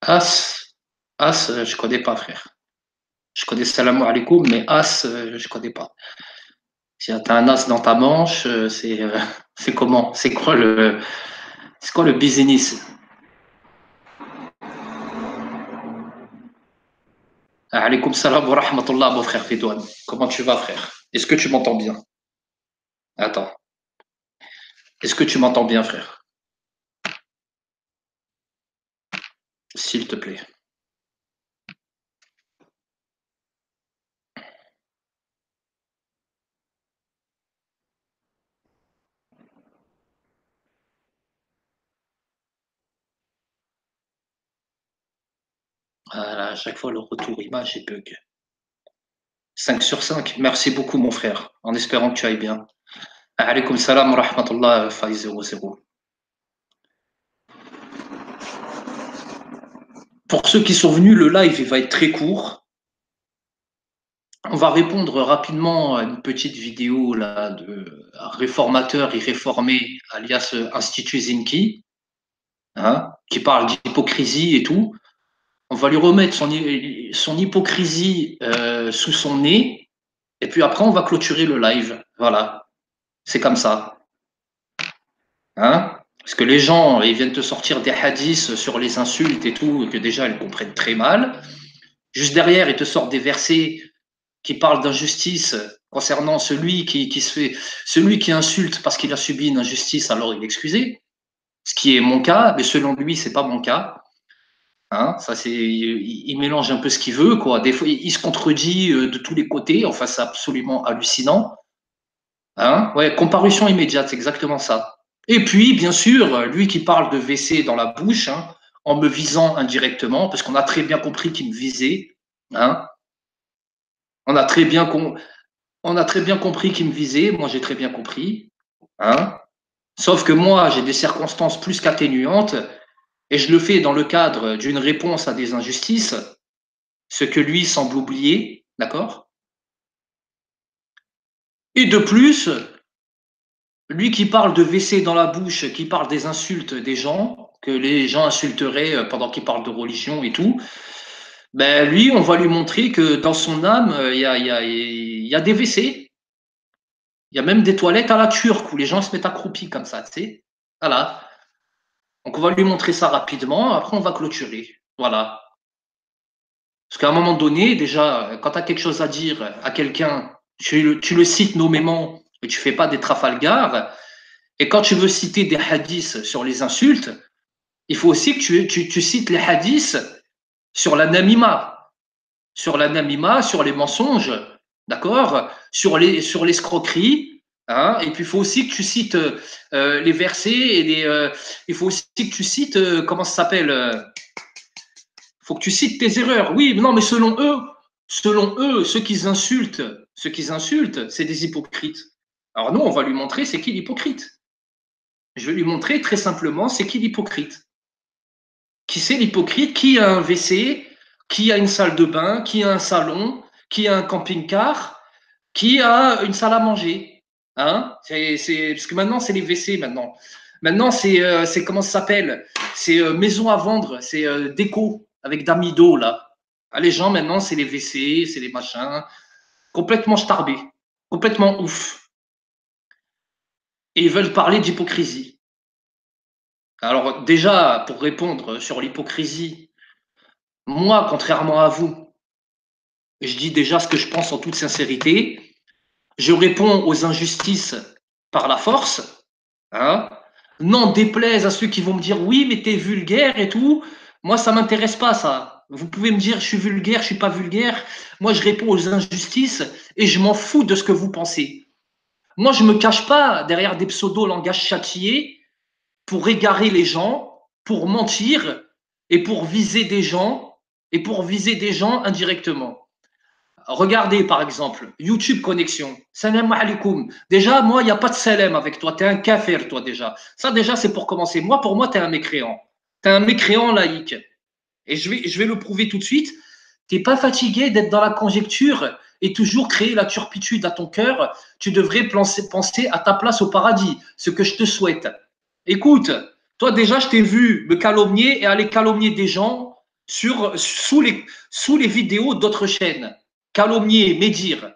As, je connais pas, frère. Je connais salam alaikum, mais as, je connais pas. Si tu as un as dans ta manche, c'est comment? C'est quoi le business? Alaikum salam wa rahmatullah, mon frère Fedouane. Comment tu vas, frère? Est-ce que tu m'entends bien? Attends. Est-ce que tu m'entends bien, frère? S'il te plaît. Voilà, à chaque fois, le retour image est bug. 5 sur 5. Merci beaucoup, mon frère. En espérant que tu ailles bien. Alaikum salam wa rahmatullah, Faï 00. Pour ceux qui sont venus, le live il va être très court. On va répondre rapidement à une petite vidéo là, de réformateur et réformé, alias Institut Zinki, hein, qui parle d'hypocrisie et tout. On va lui remettre son hypocrisie sous son nez, et puis après, on va clôturer le live. Voilà, c'est comme ça. Hein, parce que les gens, ils viennent te sortir des hadiths sur les insultes et tout, et que déjà, ils comprennent très mal. Juste derrière, ils te sortent des versets qui parle d'injustice concernant celui qui insulte parce qu'il a subi une injustice, alors il est excusé. Ce qui est mon cas, mais selon lui, c'est pas mon cas. Hein, ça c'est, il mélange un peu ce qu'il veut, quoi. Des fois, il se contredit de tous les côtés. Enfin, c'est absolument hallucinant. Hein, ouais, comparution immédiate, c'est exactement ça. Et puis, bien sûr, lui qui parle de WC dans la bouche, hein, en me visant indirectement, parce qu'on a très bien compris qu'il me visait. Hein, on a très bien On a très bien compris qui me visait, moi j'ai très bien compris. Hein. Sauf que moi, j'ai des circonstances plus qu'atténuantes et je le fais dans le cadre d'une réponse à des injustices, ce que lui semble oublier, d'accord? Et de plus, lui qui parle de WC dans la bouche, qui parle des insultes des gens, que les gens insulteraient pendant qu'il parle de religion et tout, ben lui, on va lui montrer que dans son âme, il y a des WC. Il y a même des toilettes à la turque où les gens se mettent accroupis comme ça, tu sais. Voilà. Donc, on va lui montrer ça rapidement. Après, on va clôturer. Voilà. Parce qu'à un moment donné, déjà, quand tu as quelque chose à dire à quelqu'un, tu le cites nommément et tu fais pas des Trafalgar. Et quand tu veux citer des hadiths sur les insultes, il faut aussi que tu cites les hadiths sur sur l'anamima, sur les mensonges, d'accord, sur l'escroquerie. Hein, et puis il faut aussi que tu cites les versets et il faut aussi que tu cites comment ça s'appelle. Faut que tu cites tes erreurs. Oui, mais non, mais selon eux, ceux qui insultent, c'est des hypocrites. Alors nous, on va lui montrer c'est qui l'hypocrite. Je vais lui montrer très simplement c'est qui l'hypocrite. Qui c'est l'hypocrite? Qui a un WC? Qui a une salle de bain? Qui a un salon? Qui a un camping-car? Qui a une salle à manger? Hein, parce que maintenant, c'est les WC maintenant. Maintenant, c'est comment ça s'appelle? C'est maison à vendre, c'est déco avec d'amido là. Ah, les gens maintenant, c'est les WC, c'est les machins. Complètement starbés, complètement ouf. Et ils veulent parler d'hypocrisie. Alors déjà, pour répondre sur l'hypocrisie, moi, contrairement à vous, je dis déjà ce que je pense en toute sincérité. Je réponds aux injustices par la force. Hein, non, déplaise à ceux qui vont me dire oui, mais t'es vulgaire et tout. Moi, ça m'intéresse pas, ça. Vous pouvez me dire je suis vulgaire, je suis pas vulgaire. Moi, je réponds aux injustices et je m'en fous de ce que vous pensez. Moi, je me cache pas derrière des pseudo-langages châtiés pour égarer les gens, pour mentir et pour viser des gens indirectement. Regardez par exemple, YouTube Connexion. Salam alaikum. Déjà, moi, il n'y a pas de salam avec toi. Tu es un kafir, toi, déjà. Ça, déjà, c'est pour commencer. Moi, pour moi, tu es un mécréant. Tu es un mécréant laïque. Et je vais le prouver tout de suite. Tu n'es pas fatigué d'être dans la conjecture et toujours créer la turpitude à ton cœur. Tu devrais penser à ta place au paradis, ce que je te souhaite. Écoute, toi, déjà, je t'ai vu me calomnier et aller calomnier des gens sous les vidéos d'autres chaînes. Calomnier, médire.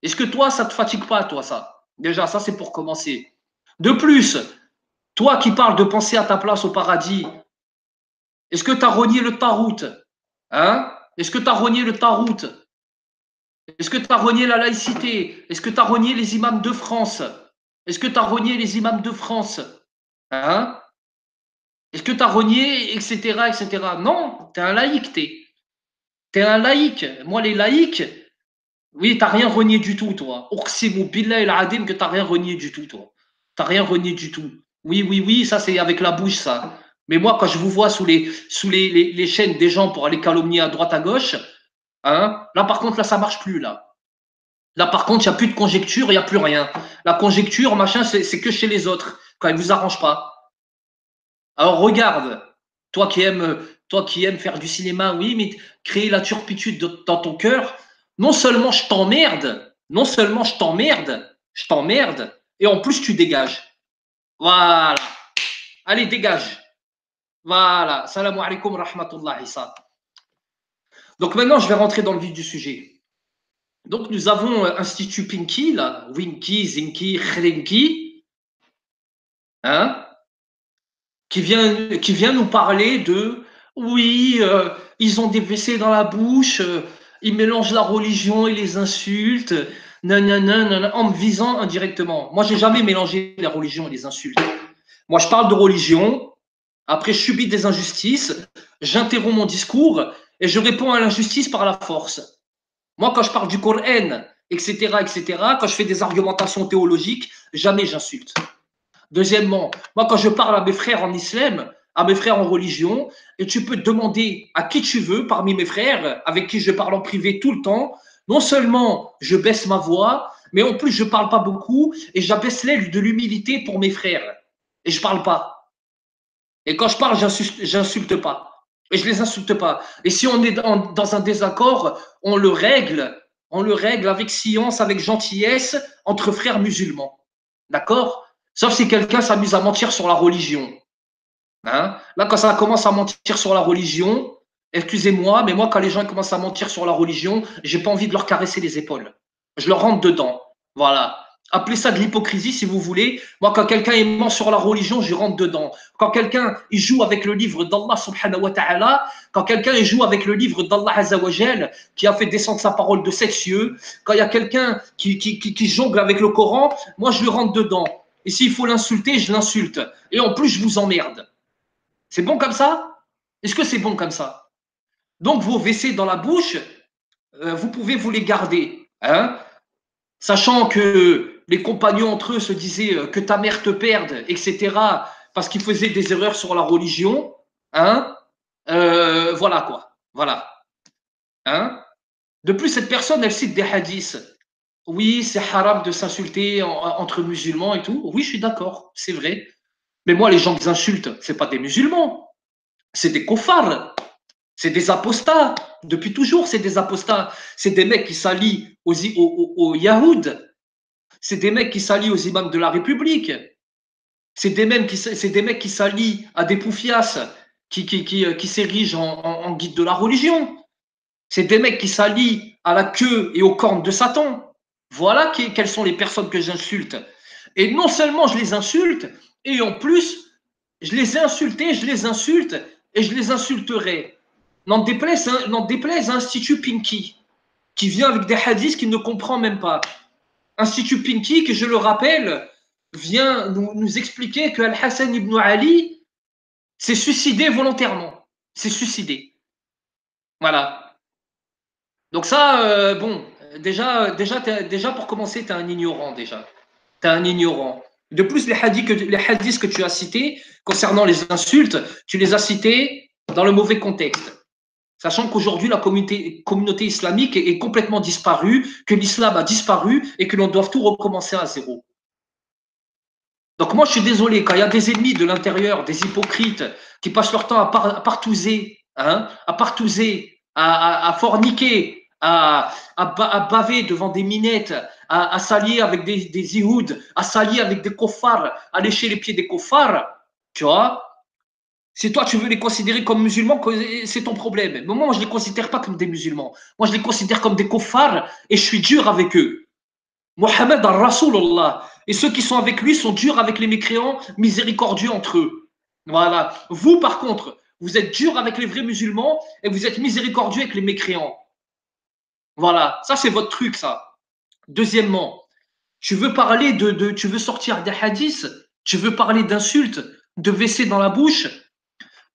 Est-ce que toi, ça ne te fatigue pas, toi, ça? Déjà, ça, c'est pour commencer. De plus, toi qui parles de penser à ta place au paradis, est-ce que tu as renié le tarout? Hein? Est-ce que tu as renié le tarout? Est-ce que tu as renié la laïcité? Est-ce que tu as renié les imams de France? Est-ce que tu as renié les imams de France? Hein? Est-ce que tu as renié, etc., etc. Non, tu es un laïc, t'es un laïc. Moi, les laïcs, oui, tu n'as rien renié du tout, toi. Uqsimu billah el adim que tu n'as rien renié du tout, toi. Tu n'as rien renié du tout. Oui, oui, oui, ça, c'est avec la bouche, ça. Mais moi, quand je vous vois sous les chaînes des gens pour aller calomnier à droite, à gauche, hein, là, par contre, là, ça marche plus, là. Là, par contre, il n'y a plus de conjecture, il n'y a plus rien. La conjecture, machin, c'est que chez les autres, quand elle ne vous arrange pas. Alors, regarde, toi qui aimes faire du cinéma, oui, mais créer la turpitude dans ton cœur, non seulement je t'emmerde, non seulement je t'emmerde, et en plus tu dégages. Voilà. Allez, dégage. Voilà. Salam alaikum rahmatullah Issa. Donc maintenant, je vais rentrer dans le vif du sujet. Donc nous avons Institut Pinky, là, Winky, Zinky, Khrenky, hein, qui vient nous parler de oui, ils ont des WC dans la bouche, ils mélangent la religion et les insultes, nanana, nanana, en me visant indirectement. Moi, j'ai jamais mélangé la religion et les insultes. Moi, je parle de religion, après, je subis des injustices, j'interromps mon discours et je réponds à l'injustice par la force. Moi, quand je parle du Coran, etc., etc., quand je fais des argumentations théologiques, jamais j'insulte. Deuxièmement, moi, quand je parle à mes frères en islam, à mes frères en religion, et tu peux demander à qui tu veux parmi mes frères, avec qui je parle en privé tout le temps, non seulement je baisse ma voix, mais en plus je ne parle pas beaucoup et j'abaisse l'aile de l'humilité pour mes frères. Et je ne parle pas. Et quand je parle, j'insulte pas. Et je les insulte pas. Et si on est dans un désaccord, on le règle avec science, avec gentillesse, entre frères musulmans. D'accord? Sauf si quelqu'un s'amuse à mentir sur la religion. Hein? Là, quand ça commence à mentir sur la religion, excusez-moi, mais moi, quand les gens commencent à mentir sur la religion, j'ai pas envie de leur caresser les épaules. Je leur rentre dedans. Voilà. Appelez ça de l'hypocrisie si vous voulez. Moi, quand quelqu'un ment sur la religion, je rentre dedans. Quand quelqu'un il joue avec le livre d'Allah subhanahu wa ta'ala, quand quelqu'un il joue avec le livre d'Allah azawajal, qui a fait descendre sa parole de 7 cieux, quand il y a quelqu'un qui jongle avec le Coran, moi, je lui rentre dedans. Et s'il faut l'insulter, je l'insulte. Et en plus, je vous emmerde. C'est bon comme ça? Est-ce que c'est bon comme ça? Donc, vos WC dans la bouche, vous pouvez vous les garder. Hein? Sachant que les compagnons entre eux se disaient que ta mère te perde, etc., parce qu'ils faisaient des erreurs sur la religion. Hein? Voilà quoi. Voilà. Hein? De plus, cette personne, elle cite des hadiths. Oui, c'est haram de s'insulter entre musulmans et tout. Oui, je suis d'accord, c'est vrai. Mais moi, les gens qui insultent, ce pas des musulmans, c'est des kofars, c'est des apostats. Depuis toujours, c'est des apostats. C'est des mecs qui s'allient aux Yahoud. C'est des mecs qui s'allient aux imams de la République. C'est des mecs qui s'allient à des poufias qui s'érigent en guide de la religion. C'est des mecs qui s'allient à la queue et aux cornes de Satan. Voilà quelles sont les personnes que j'insulte. Et non seulement je les insulte, et en plus, je les ai insultés, je les insulte, et je les insulterai. N'en déplaise à Institut Pinky, qui vient avec des hadiths qu'il ne comprend même pas. Institut Pinky, que je le rappelle, vient nous expliquer que Al-Hassan ibn Ali s'est suicidé volontairement. S'est suicidé. Voilà. Donc ça, bon, déjà pour commencer, tu es un ignorant déjà. Tu es un ignorant. De plus, les hadiths que tu as cités concernant les insultes, tu les as cités dans le mauvais contexte. Sachant qu'aujourd'hui, la communauté islamique est complètement disparue, que l'islam a disparu et que l'on doit tout recommencer à zéro. Donc moi, je suis désolé, quand il y a des ennemis de l'intérieur, des hypocrites, qui passent leur temps à partouzer, hein, à forniquer, à baver devant des minettes, à s'allier avec des ihouds, à s'allier avec des kofars, à lécher les pieds des kofars, tu vois, Si toi, tu veux les considérer comme musulmans, c'est ton problème. Mais moi, je ne les considère pas comme des musulmans. Moi, je les considère comme des kuffars et je suis dur avec eux. Mohammed al-Rasulullah. Et ceux qui sont avec lui sont durs avec les mécréants, miséricordieux entre eux. Voilà. Vous, par contre, vous êtes dur avec les vrais musulmans et vous êtes miséricordieux avec les mécréants. Voilà. Ça, c'est votre truc, ça. Deuxièmement, tu veux parler tu veux sortir des hadiths, tu veux parler d'insultes, de WC dans la bouche.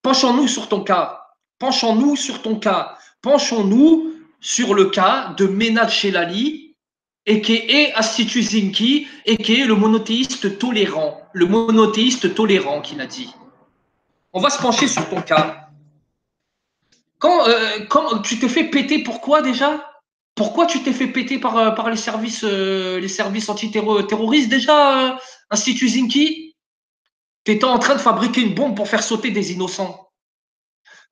Penchons-nous sur ton cas. Penchons-nous sur ton cas. Penchons-nous sur le cas de Ménad Chelali, et qui est Astitu Zinki, et qui est le monothéiste tolérant. Le monothéiste tolérant qu'il a dit. On va se pencher sur ton cas. Quand tu t'es fait péter, pourquoi déjà? Pourquoi tu t'es fait péter par les services antiterroristes déjà, Institut Zinki? Tu étais en train de fabriquer une bombe pour faire sauter des innocents.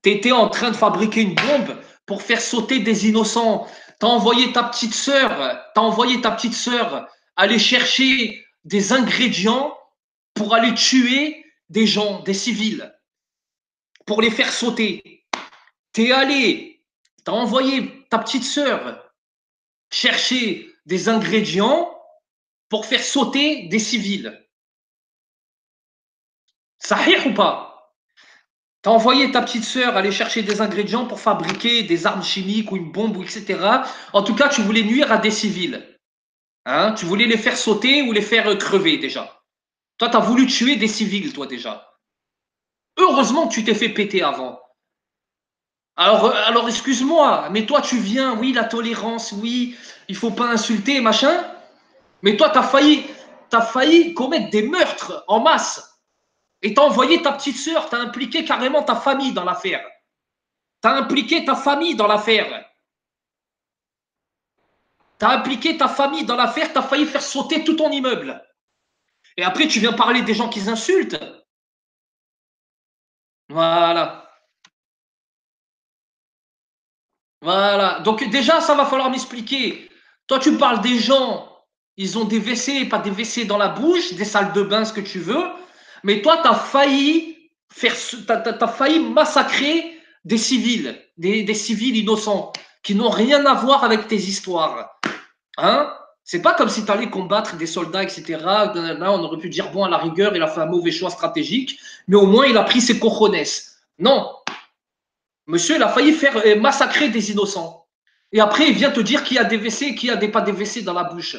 Tu étais en train de fabriquer une bombe pour faire sauter des innocents. Tu as envoyé ta petite sœur, aller chercher des ingrédients pour aller tuer des gens, des civils, pour les faire sauter. Tu as envoyé ta petite sœur chercher des ingrédients pour faire sauter des civils. Sahih ou pas? Tu as envoyé ta petite sœur aller chercher des ingrédients pour fabriquer des armes chimiques ou une bombe, etc. En tout cas, tu voulais nuire à des civils. Hein? Tu voulais les faire sauter ou les faire crever déjà. Toi, tu as voulu tuer des civils, toi déjà. Heureusement que tu t'es fait péter avant. Alors excuse-moi, mais toi, tu viens, oui, la tolérance, oui, il faut pas insulter, machin. Mais toi, tu as failli commettre des meurtres en masse. Et tu as envoyé ta petite sœur, tu as impliqué carrément ta famille dans l'affaire. Tu as impliqué ta famille dans l'affaire. Tu as impliqué ta famille dans l'affaire, tu as failli faire sauter tout ton immeuble. Et après, tu viens parler des gens qui insultent. Voilà. Voilà. Donc déjà, ça va falloir m'expliquer. Toi, tu parles des gens, ils ont des WC, pas des WC dans la bouche, des salles de bain, ce que tu veux. Mais toi, tu as failli failli massacrer des civils, des civils innocents, qui n'ont rien à voir avec tes histoires. Hein? C'est pas comme si tu allais combattre des soldats, etc. Là, on aurait pu dire, bon, à la rigueur, il a fait un mauvais choix stratégique, mais au moins, il a pris ses cojones. Non, monsieur, il a failli faire massacrer des innocents. Et après, il vient te dire qu'il y a des WC et qu'il y a pas des WC dans la bouche.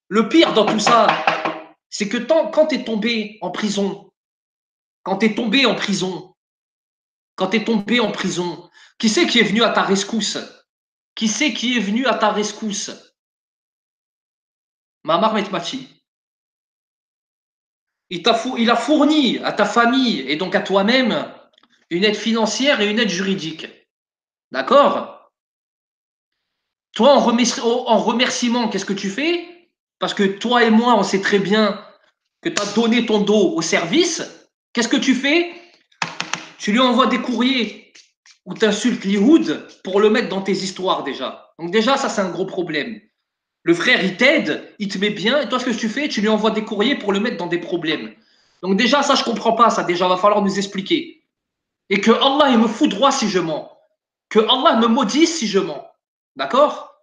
Le pire dans tout ça, c'est que quand tu es tombé en prison, quand tu es tombé en prison, quand tu es tombé en prison, qui c'est qui est venu à ta rescousse? Qui c'est qui est venu à ta rescousse? Mamar Metmachi. Il a fourni à ta famille et donc à toi-même une aide financière et une aide juridique. D'accord? Toi, en remerciement, qu'est-ce que tu fais? Parce que toi et moi, on sait très bien que tu as donné ton dos au service. Qu'est-ce que tu fais? Tu lui envoies des courriers où tu insultes l'Ihoud pour le mettre dans tes histoires déjà. Donc déjà, ça, c'est un gros problème. Le frère, il t'aide, il te met bien, et toi, ce que tu fais, tu lui envoies des courriers pour le mettre dans des problèmes. Donc déjà, ça, je comprends pas, ça, déjà, va falloir nous expliquer. Et que Allah, il me fout droit si je mens. Que Allah me maudisse si je mens. D'accord?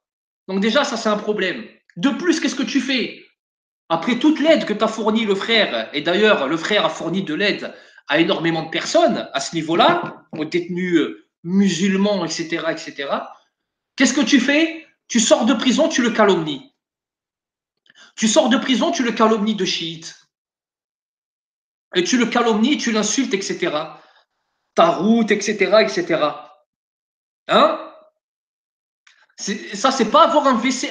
Donc déjà, ça, c'est un problème. De plus, qu'est-ce que tu fais? Après toute l'aide que t'a fourni le frère, et d'ailleurs, le frère a fourni de l'aide à énormément de personnes à ce niveau-là, aux détenus musulmans, etc., etc., qu'est-ce que tu fais? Tu sors de prison, tu le calomnies. Tu sors de prison, tu le calomnies de chiite. Et tu le calomnies, tu l'insultes, etc. Ta route, etc., etc. Hein? Ça, c'est pas avoir un WC,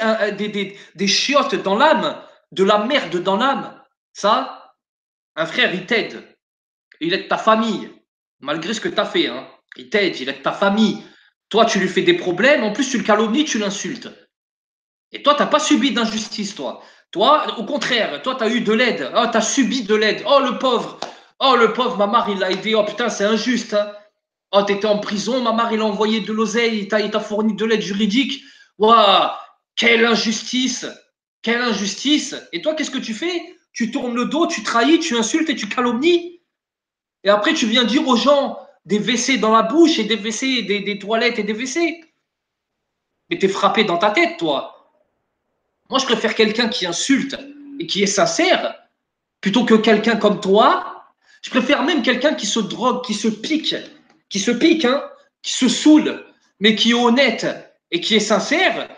des chiottes dans l'âme, de la merde dans l'âme. Ça, un frère, il t'aide. Il aide ta famille, malgré ce que tu as fait. Hein. Il t'aide, il aide ta famille. Toi, tu lui fais des problèmes, en plus, tu le calomnies, tu l'insultes. Et toi, tu n'as pas subi d'injustice, toi. Toi, au contraire, toi, tu as eu de l'aide. Oh, tu as subi de l'aide. Oh, le pauvre. Oh, le pauvre, ma mère, il l'a aidé. Oh, putain, c'est injuste. Hein. Oh, tu étais en prison, ma mère, il a envoyé de l'oseille, il t'a fourni de l'aide juridique. Waouh, quelle injustice. Quelle injustice. Et toi, qu'est-ce que tu fais? Tu tournes le dos, tu trahis, tu insultes et tu calomnies. Et après, tu viens dire aux gens des WC dans la bouche et des WC, des toilettes et des WC. Mais t'es frappé dans ta tête, toi. Moi, je préfère quelqu'un qui insulte et qui est sincère plutôt que quelqu'un comme toi. Je préfère même quelqu'un qui se drogue, qui se pique, hein, qui se saoule, mais qui est honnête et qui est sincère,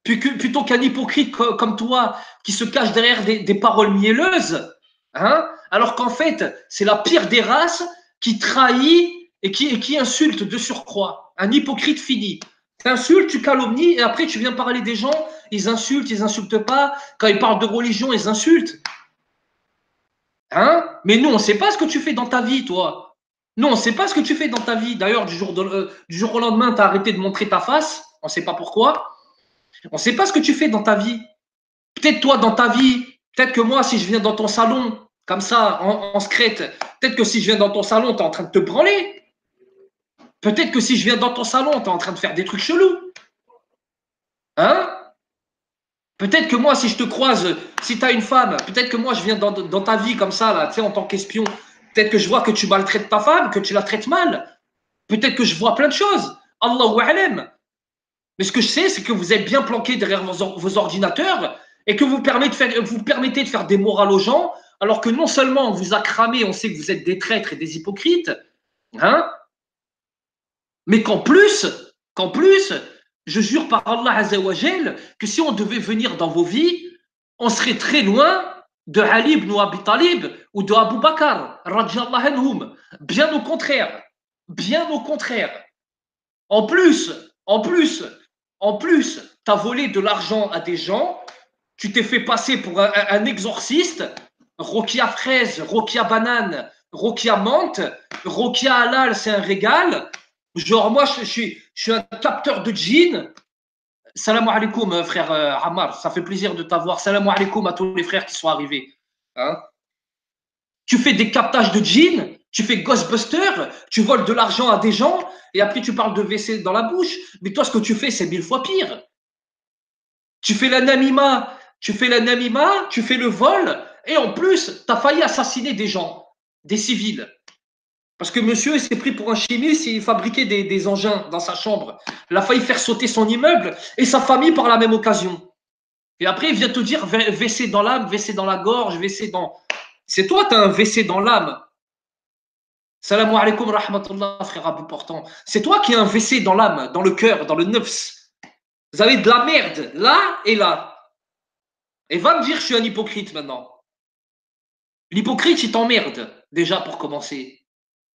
plutôt qu'un hypocrite comme toi qui se cache derrière des paroles mielleuses, hein, alors qu'en fait, c'est la pire des races qui trahit et qui insulte de surcroît. Un hypocrite fini. Tu insultes, tu calomnies, et après tu viens parler des gens, ils insultent pas. Quand ils parlent de religion, ils insultent. Hein? Mais nous, on ne sait pas ce que tu fais dans ta vie, toi. Nous, on ne sait pas ce que tu fais dans ta vie. D'ailleurs, du jour au lendemain, tu as arrêté de montrer ta face. On ne sait pas pourquoi. On ne sait pas ce que tu fais dans ta vie. Peut-être toi, dans ta vie, peut-être que moi, si je viens dans ton salon, comme ça, en secrète, peut-être que si je viens dans ton salon, tu es en train de te branler. Peut-être que si je viens dans ton salon, tu es en train de faire des trucs chelous. Hein? Peut-être que moi, si je te croise, si tu as une femme, peut-être que moi, je viens dans ta vie comme ça, là, tu sais, en tant qu'espion. Peut-être que je vois que tu maltraites ta femme, que tu la traites mal. Peut-être que je vois plein de choses. Allahu a'lam. Mais ce que je sais, c'est que vous êtes bien planqués derrière vos ordinateurs et que vous permettez de faire des morales aux gens, alors que non seulement on vous a cramé, on sait que vous êtes des traîtres et des hypocrites, hein, mais qu'en plus, je jure par Allah Azzawajal que si on devait venir dans vos vies, on serait très loin de Ali ibn Abi Talib ou de Abu Bakr, radiyallahu anhum. Bien au contraire. Bien au contraire. En plus, en plus, en plus, tu as volé de l'argent à des gens, tu t'es fait passer pour un exorciste, Rokia fraise, Rokia banane, Rokia menthe, Rokia halal, c'est un régal. Genre, moi, je suis un capteur de djinn. Salam alaikum, frère Ammar, ça fait plaisir de t'avoir. Salam alaikum à tous les frères qui sont arrivés. Hein? Tu fais des captages de djinn, tu fais Ghostbuster, tu voles de l'argent à des gens, et après tu parles de WC dans la bouche. Mais toi, ce que tu fais, c'est 1000 fois pire. Tu fais l'anonymat, tu fais le vol, et en plus, tu as failli assassiner des gens, des civils. Parce que monsieur, il s'est pris pour un chimiste, il fabriquait des engins dans sa chambre. Il a failli faire sauter son immeuble et sa famille par la même occasion. Et après, il vient te dire WC dans l'âme, WC dans la gorge, WC dans. C'est toi, tu as un WC dans l'âme. Salam alaikum rahmatullah, frère Abou Portant. C'est toi qui as un WC dans l'âme, dans le cœur, dans le nefs. Vous avez de la merde là et là. Et va me dire, je suis un hypocrite maintenant. L'hypocrite, il t'emmerde, déjà pour commencer.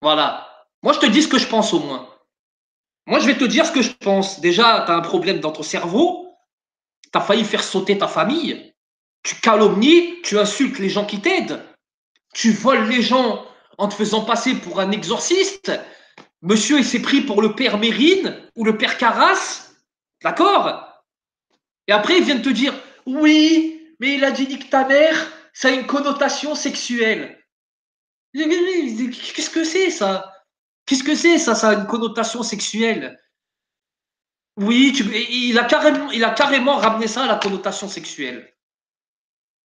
Voilà. Moi, je te dis ce que je pense au moins. Moi, je vais te dire ce que je pense. Déjà, tu as un problème dans ton cerveau. Tu as failli faire sauter ta famille. Tu calomnies, tu insultes les gens qui t'aident. Tu voles les gens en te faisant passer pour un exorciste. Monsieur, il s'est pris pour le père Mérine ou le père Carras. D'accord? Et après, il vient de te dire, oui, mais il a dit que ta mère, ça a une connotation sexuelle. Qu'est-ce que c'est ça? Qu'est-ce que c'est ça? Ça a une connotation sexuelle. Oui, il a carrément ramené ça à la connotation sexuelle.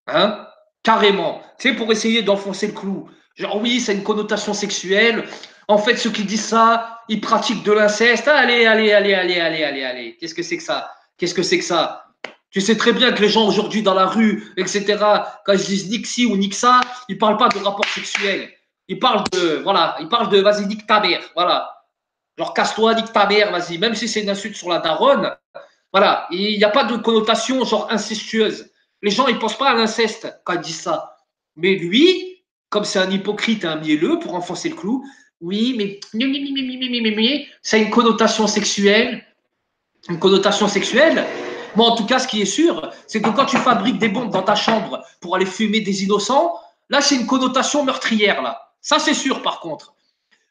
Hein? Carrément. Tu sais, pour essayer d'enfoncer le clou. Genre, oui, c'est une connotation sexuelle. En fait, ceux qui disent ça, ils pratiquent de l'inceste. Allez, allez, allez, allez, allez, allez, allez. Qu'est-ce que c'est que ça? Qu'est-ce que c'est que ça? Tu sais très bien que les gens aujourd'hui dans la rue, etc., quand ils disent Nixi ou Nixa, ils ne parlent pas de rapport sexuel. Ils parlent de vas-y, nique ta mère. Voilà. Genre, casse-toi, nique ta mère, vas-y. Même si c'est une insulte sur la daronne, voilà. Il n'y a pas de connotation genre incestueuse. Les gens, ils ne pensent pas à l'inceste quand ils disent ça. Mais lui, comme c'est un hypocrite et un mielleux, pour enfoncer le clou, oui, mais ça a une connotation sexuelle. Une connotation sexuelle. Moi, en tout cas, ce qui est sûr, c'est que quand tu fabriques des bombes dans ta chambre pour aller fumer des innocents, là, c'est une connotation meurtrière, là. Ça, c'est sûr, par contre.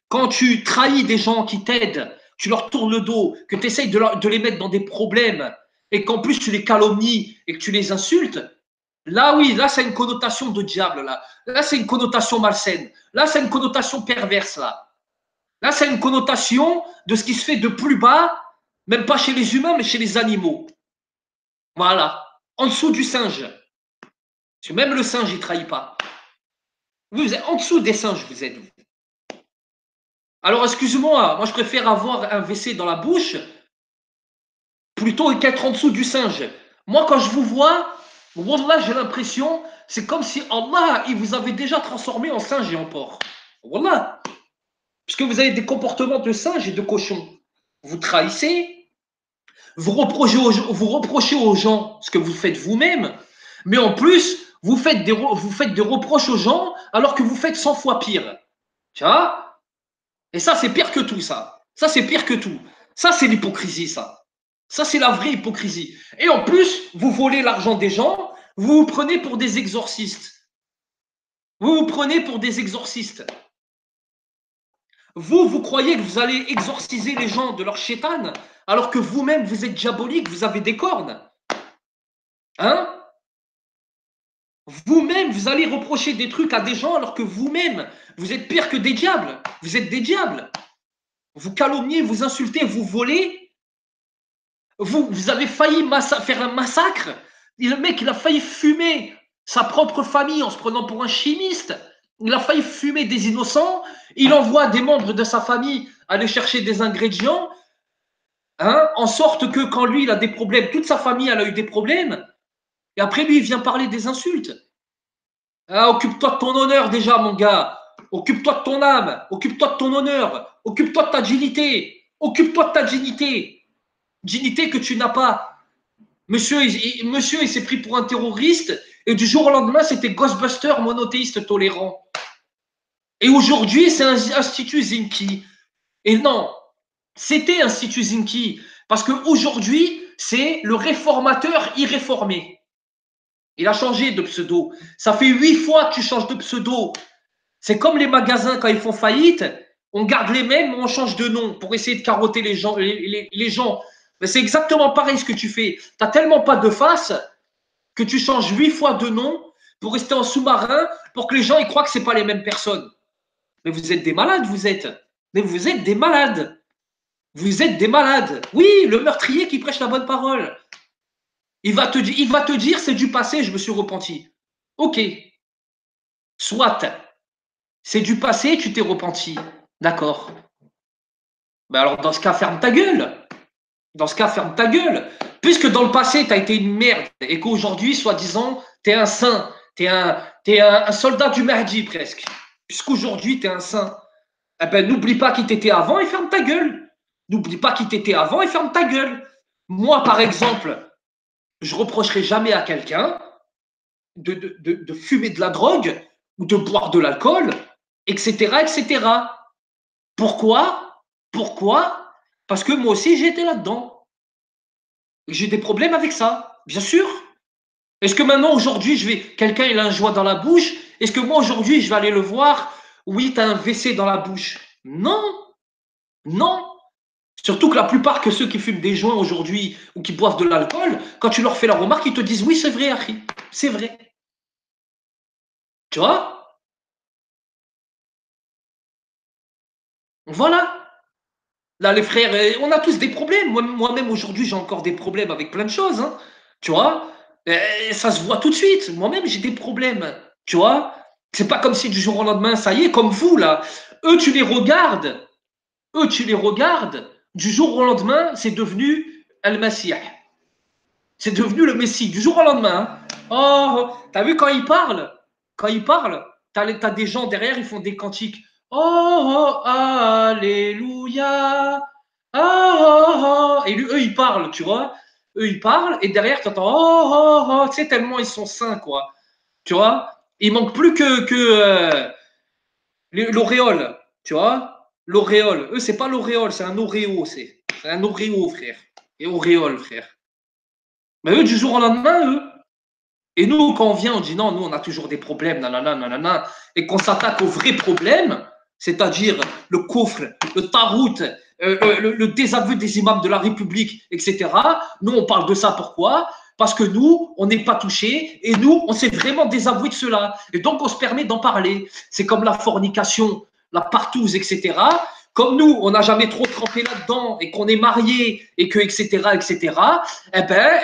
Quand tu trahis des gens qui t'aident, tu leur tournes le dos, que tu essayes de les mettre dans des problèmes et qu'en plus tu les calomnies et que tu les insultes, là oui, là c'est une connotation de diable, là c'est une connotation malsaine, là c'est une connotation perverse, là c'est une connotation de ce qui se fait de plus bas, même pas chez les humains mais chez les animaux. Voilà, en dessous du singe. Parce que même le singe il trahit pas. Vous êtes en dessous des singes, vous êtes. Alors, excuse-moi, moi, je préfère avoir un WC dans la bouche plutôt qu'être en dessous du singe. Moi, quand je vous vois, Wallah, j'ai l'impression, c'est comme si Allah, il vous avait déjà transformé en singe et en porc. Wallah. Puisque vous avez des comportements de singe et de cochon. Vous trahissez, vous reprochez aux gens ce que vous faites vous-même, mais en plus, vous faites des reproches aux gens alors que vous faites 100 fois pire. Tu vois? Et ça, c'est pire que tout, ça. Ça, c'est pire que tout. Ça, c'est l'hypocrisie, ça. Ça, c'est la vraie hypocrisie. Et en plus, vous volez l'argent des gens, vous vous prenez pour des exorcistes. Vous vous prenez pour des exorcistes. Vous croyez que vous allez exorciser les gens de leur chétane, alors que vous-même, vous êtes diabolique, vous avez des cornes. Hein? Vous-même, vous allez reprocher des trucs à des gens, alors que vous-même, vous êtes pire que des diables. Vous êtes des diables. Vous calomniez, vous insultez, vous volez. Vous avez failli faire un massacre. Et le mec, il a failli fumer sa propre famille en se prenant pour un chimiste. Il a failli fumer des innocents. Il envoie des membres de sa famille aller chercher des ingrédients, hein, en sorte que quand lui, il a des problèmes, toute sa famille, elle a eu des problèmes. Et après, lui, il vient parler des insultes. Ah, occupe-toi de ton honneur déjà, mon gars. Occupe-toi de ton âme. Occupe-toi de ton honneur. Occupe-toi de ta dignité. Occupe-toi de ta dignité. Dignité que tu n'as pas. Monsieur, il s'est pris pour un terroriste et du jour au lendemain, c'était Ghostbuster monothéiste tolérant. Et aujourd'hui, c'est un Institut Zinki. Et non, c'était Institut Zinki parce qu'aujourd'hui, c'est le réformateur irréformé. Il a changé de pseudo. Ça fait 8 fois que tu changes de pseudo. C'est comme les magasins quand ils font faillite, on garde les mêmes, mais on change de nom pour essayer de carotter les gens. Les gens. Mais c'est exactement pareil ce que tu fais. Tu n'as tellement pas de face que tu changes 8 fois de nom pour rester en sous-marin, pour que les gens ils croient que ce pas les mêmes personnes. Mais vous êtes des malades, vous êtes. Mais vous êtes des malades. Vous êtes des malades. Oui, le meurtrier qui prêche la bonne parole. Il va te dire, c'est du passé, je me suis repenti. Ok, soit. C'est du passé, tu t'es repenti. D'accord. Ben alors, dans ce cas, ferme ta gueule. Dans ce cas, ferme ta gueule. Puisque dans le passé, tu as été une merde et qu'aujourd'hui, soi-disant, tu es un saint. Tu es un soldat du Mahdi presque. Puisqu'aujourd'hui, tu es un saint. Eh ben, n'oublie pas qui t'étais avant et ferme ta gueule. N'oublie pas qui t'étais avant et ferme ta gueule. Moi, par exemple, je reprocherai jamais à quelqu'un de fumer de la drogue ou de boire de l'alcool, etc., etc. Pourquoi? Pourquoi? Parce que moi aussi, j'ai été là-dedans. J'ai des problèmes avec ça, bien sûr. Est-ce que maintenant, aujourd'hui, quelqu'un, il a un joint dans la bouche, est-ce que moi, aujourd'hui, je vais aller le voir? Oui, tu as un WC dans la bouche. Non, non. Surtout que la plupart que ceux qui fument des joints aujourd'hui ou qui boivent de l'alcool, quand tu leur fais la remarque, ils te disent oui, c'est vrai, Harry, c'est vrai. Tu vois? Voilà. Là, les frères, on a tous des problèmes. Moi-même, aujourd'hui, j'ai encore des problèmes avec plein de choses. Hein. Tu vois? Ça se voit tout de suite. Moi-même, j'ai des problèmes. Tu vois? C'est pas comme si du jour au lendemain, ça y est, comme vous, là. Eux, tu les regardes. Eux, tu les regardes. Du jour au lendemain, c'est devenu Al-Masih. C'est devenu le Messie. Du jour au lendemain. Hein. Oh, t'as vu quand ils parlent? Quand ils parlent, t'as des gens derrière, ils font des cantiques. Oh, oh, alléluia. Oh, oh, oh. Et eux, ils parlent, tu vois. Eux, ils parlent, et derrière, tu entends oh, oh, oh. Tu sais, tellement ils sont saints, quoi. Tu vois. Il manque plus que l'auréole, tu vois. L'auréole. Eux, c'est pas l'auréole, c'est un auréo, c'est un auréo, frère. Et auréole, frère. Mais eux, du jour au lendemain, eux. Et nous, quand on vient, on dit non, nous, on a toujours des problèmes, nanana, nanana, et qu'on s'attaque aux vrais problèmes, c'est-à-dire le coffre, le tarout, le désaveu des imams de la République, etc. Nous, on parle de ça pourquoi? Parce que nous, on n'est pas touchés et nous, on s'est vraiment désavoué de cela. Et donc, on se permet d'en parler. C'est comme la fornication, la partouze, etc. Comme nous, on n'a jamais trop trempé là-dedans et qu'on est mariés et que, etc., etc., eh ben,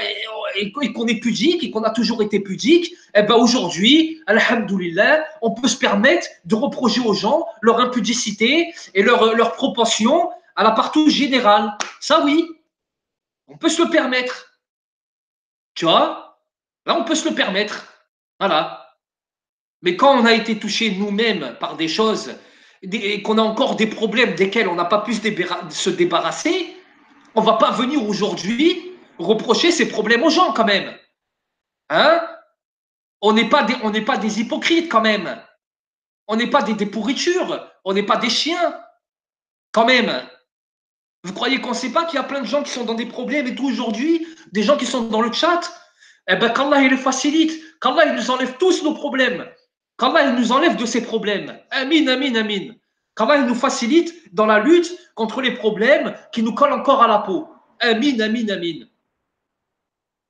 et qu'on est pudique et qu'on a toujours été pudique, eh ben aujourd'hui, alhamdoulilah, on peut se permettre de reprocher aux gens leur impudicité et leur propension à la partout générale. Ça, oui, on peut se le permettre. Tu vois? Là, on peut se le permettre. Voilà. Mais quand on a été touché nous-mêmes par des choses et qu'on a encore des problèmes desquels on n'a pas pu se débarrasser, on ne va pas venir aujourd'hui reprocher ces problèmes aux gens quand même. Hein? On n'est pas, pas des hypocrites quand même. On n'est pas des pourritures. On n'est pas des chiens quand même. Vous croyez qu'on ne sait pas qu'il y a plein de gens qui sont dans des problèmes et tout aujourd'hui, des gens qui sont dans le chat? Eh bien, qu'Allah il les facilite, qu'Allah il nous enlève tous nos problèmes, qu'Allah il nous enlève de ces problèmes. Amin, amin, amin. Qu'Allah il nous facilite dans la lutte contre les problèmes qui nous collent encore à la peau. Amin, amin, amin.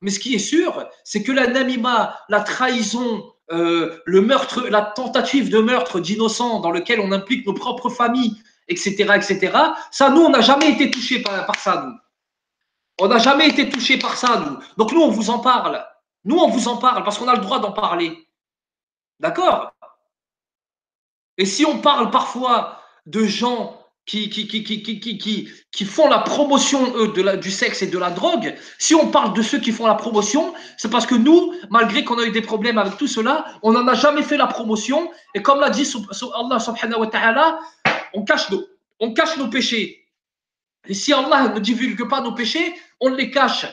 Mais ce qui est sûr, c'est que la namima, la trahison, le meurtre, la tentative de meurtre d'innocents dans lequel on implique nos propres familles, etc., ça, nous, on n'a jamais été touchés par ça, nous. On n'a jamais été touchés par ça, nous. Donc, nous, on vous en parle. Nous, on vous en parle parce qu'on a le droit d'en parler. D'accord? Et si on parle parfois de gens qui font la promotion du sexe et de la drogue, si on parle de ceux qui font la promotion, c'est parce que nous, malgré qu'on a eu des problèmes avec tout cela, on n'en a jamais fait la promotion. Et comme l'a dit Allah subhanahu wa ta'ala, on cache nos péchés. Et si Allah ne divulgue pas nos péchés, on les cache.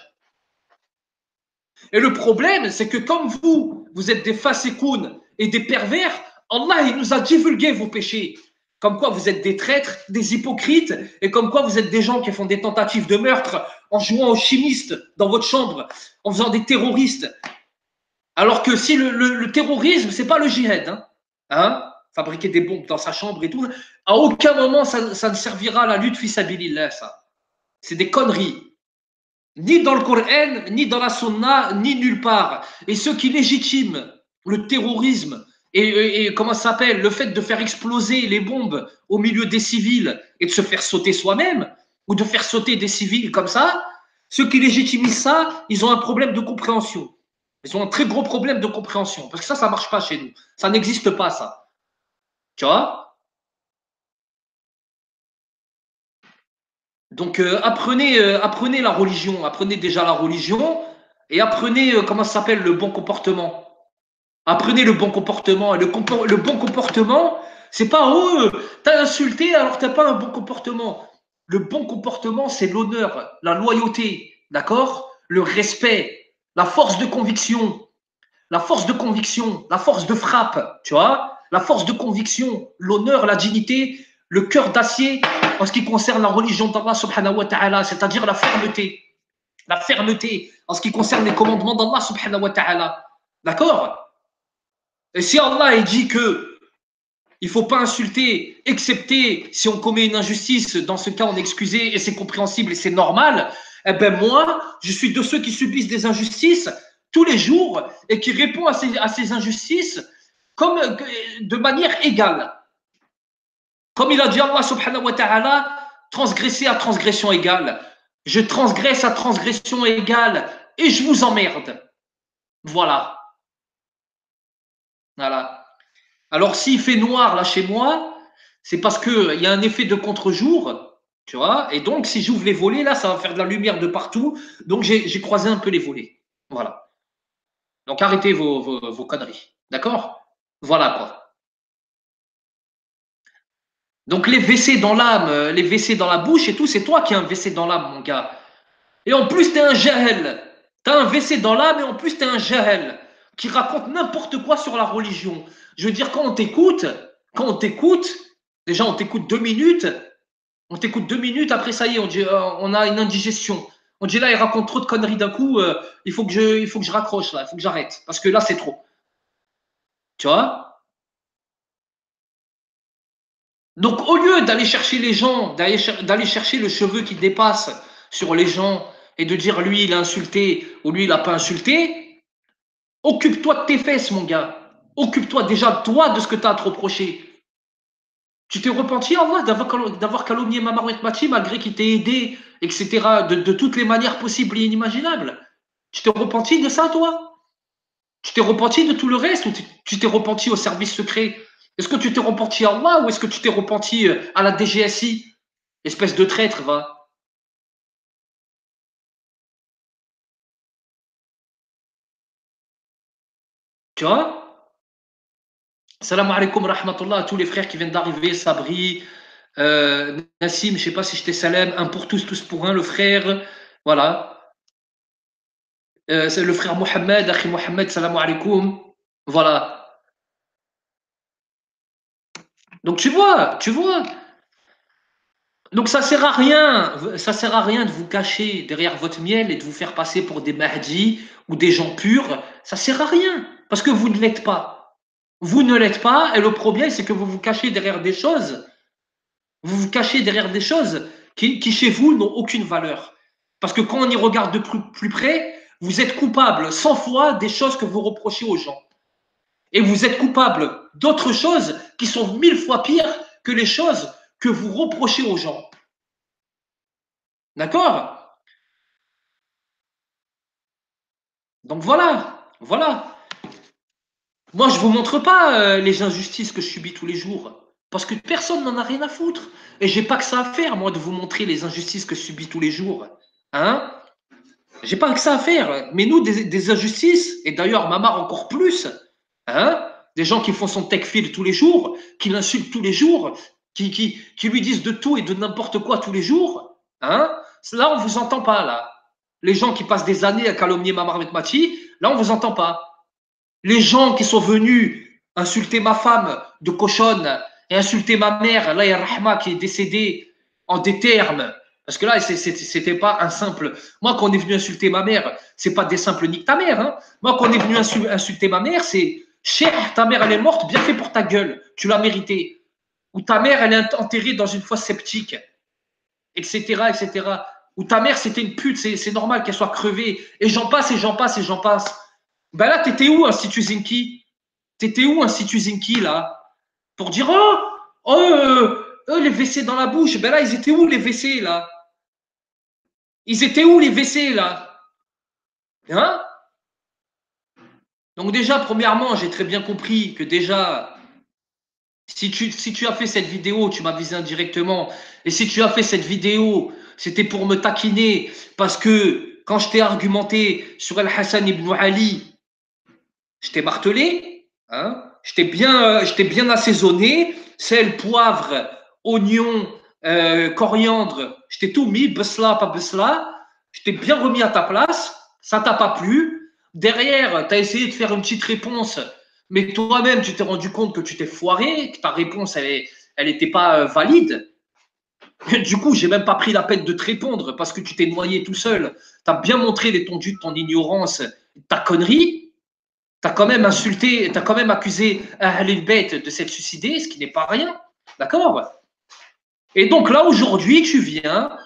Et le problème, c'est que comme vous êtes des fasikounes et des pervers, Allah il nous a divulgué vos péchés. Comme quoi vous êtes des traîtres, des hypocrites, et comme quoi vous êtes des gens qui font des tentatives de meurtre en jouant aux chimistes dans votre chambre, en faisant des terroristes. Alors que si le terrorisme, c'est pas le djihad, hein, fabriquer des bombes dans sa chambre et tout, à aucun moment ça ne servira à la lutte fils sabilillah, ça. C'est des conneries. Ni dans le Coran, ni dans la Sunna, ni nulle part. Et ceux qui légitiment le terrorisme et comment ça s'appelle, le fait de faire exploser les bombes au milieu des civils et de se faire sauter soi-même, ou de faire sauter des civils comme ça, ceux qui légitimisent ça, ils ont un problème de compréhension. Ils ont un très gros problème de compréhension. Parce que ça ne marche pas chez nous. Ça n'existe pas, ça. Tu vois? Donc, apprenez la religion, apprenez déjà la religion et apprenez, comment ça s'appelle, le bon comportement. Apprenez le bon comportement. Et le bon comportement, c'est pas, oh, t'as insulté alors t'as pas un bon comportement. Le bon comportement, c'est l'honneur, la loyauté, d'accord? Le respect, la force de conviction, la force de conviction, la force de frappe, tu vois? La force de conviction, l'honneur, la dignité, le cœur d'acier en ce qui concerne la religion d'Allah subhanahu wa ta'ala, c'est-à-dire la fermeté en ce qui concerne les commandements d'Allah subhanahu wa ta'ala. D'accord? Et si Allah il dit que il ne faut pas insulter, excepté si on commet une injustice, dans ce cas on est excusé et c'est compréhensible et c'est normal, eh ben moi, je suis de ceux qui subissent des injustices tous les jours et qui répondent à ces injustices comme, de manière égale. Comme il a dit Allah subhanahu wa ta'ala, transgresser à transgression égale. Je transgresse à transgression égale et je vous emmerde. Voilà. Voilà. Alors s'il fait noir là chez moi, c'est parce qu'il y a un effet de contre-jour, tu vois, et donc si j'ouvre les volets, là, ça va faire de la lumière de partout, donc j'ai croisé un peu les volets. Voilà. Donc arrêtez vos conneries. D'accord? Voilà quoi. Donc les WC dans l'âme, les WC dans la bouche et tout, c'est toi qui as un WC dans l'âme, mon gars. Et en plus, tu es un jahel. Tu as un WC dans l'âme et en plus, tu es un jahel qui raconte n'importe quoi sur la religion. Je veux dire, quand on t'écoute, déjà on t'écoute 2 minutes, après ça y est, on a une indigestion. On dit là, il raconte trop de conneries d'un coup, il faut que je raccroche là, il faut que j'arrête, parce que là, c'est trop. Tu vois? Donc, au lieu d'aller chercher les gens, d'aller chercher le cheveu qui dépasse sur les gens et de dire lui, il a insulté ou lui, il n'a pas insulté, occupe-toi de tes fesses, mon gars. Occupe-toi déjà, toi, de ce que tu as à te reprocher. Tu t'es repenti, Allah, d'avoir calomnié Mamarouet Mati malgré qu'il t'ait aidé, etc., de toutes les manières possibles et inimaginables. Tu t'es repenti de ça, toi? Tu t'es repenti de tout le reste ou tu t'es repenti au service secret? Est-ce que tu t'es repenti à Allah ou est-ce que tu t'es repenti à la DGSI? Espèce de traître, va. Tu vois? Salam alaikum rahmatullah à tous les frères qui viennent d'arriver, Sabri, Nassim, je ne sais pas si je t'ai salam, un pour tous, tous pour un, le frère, voilà. C'est le frère Mohamed, Akhi Mohamed, salam alaikum. Voilà. Donc tu vois. Donc ça sert à rien de vous cacher derrière votre miel et de vous faire passer pour des Mahdi ou des gens purs. Ça sert à rien parce que vous ne l'êtes pas. Vous ne l'êtes pas et le problème c'est que vous vous cachez derrière des choses. Vous vous cachez derrière des choses qui chez vous n'ont aucune valeur. Parce que quand on y regarde de plus près, vous êtes coupable 100 fois des choses que vous reprochez aux gens. Et vous êtes coupable d'autres choses qui sont 1000 fois pires que les choses que vous reprochez aux gens. D'accord? Donc voilà. Moi, je ne vous montre pas les injustices que je subis tous les jours. Parce que personne n'en a rien à foutre. Et j'ai pas que ça à faire, moi, de vous montrer les injustices que je subis tous les jours. Hein? J'ai pas que ça à faire. Mais nous, des injustices, et d'ailleurs, Mamar encore plus, hein? Des gens qui font son tech-fil tous les jours, qui l'insultent tous les jours, qui lui disent de tout et de n'importe quoi tous les jours. Hein? Là, on ne vous entend pas, là. Les gens qui passent des années à calomnier Mamar Mati, là, on ne vous entend pas. Les gens qui sont venus insulter ma femme de cochonne et insulter ma mère, là, il y a Rahma qui est décédée en des termes. Parce que là, c'était pas un simple. Moi, quand on est venu insulter ma mère, c'est pas des simples nique ta mère. Hein. Moi, quand on est venu insulter ma mère, c'est cher, ta mère, elle est morte, bien fait pour ta gueule, tu l'as mérité. Ou ta mère, elle est enterrée dans une fosse septique, etc., etc. Ou ta mère, c'était une pute, c'est normal qu'elle soit crevée. Et j'en passe, et j'en passe, et j'en passe. Ben là, t'étais où, Institut Zinki? T'étais où, Institut Zinki, là? Pour dire, les WC dans la bouche. Ben là, ils étaient où, les WC, là? Ils étaient où, les WC, là? Hein? Donc déjà, premièrement, j'ai très bien compris que déjà, si tu as fait cette vidéo, tu m'as visé indirectement, et si tu as fait cette vidéo, c'était pour me taquiner, parce que quand je t'ai argumenté sur Al-Hassan ibn Ali, je t'ai martelé, hein, je t'ai bien assaisonné, sel, poivre, oignon, coriandre, je t'ai tout mis, besla, pas besla, je t'ai bien remis à ta place, ça t'a pas plu. Derrière, tu as essayé de faire une petite réponse, mais toi-même, tu t'es rendu compte que tu t'es foiré, que ta réponse, elle n'était pas valide. Du coup, j'ai même pas pris la peine de te répondre parce que tu t'es noyé tout seul. Tu as bien montré l'étendue de ton ignorance, ta connerie. Tu as quand même insulté, tu as quand même accusé Ahlul Bayt de s'être suicidé, ce qui n'est pas rien. D'accord? Et donc là, aujourd'hui, tu viens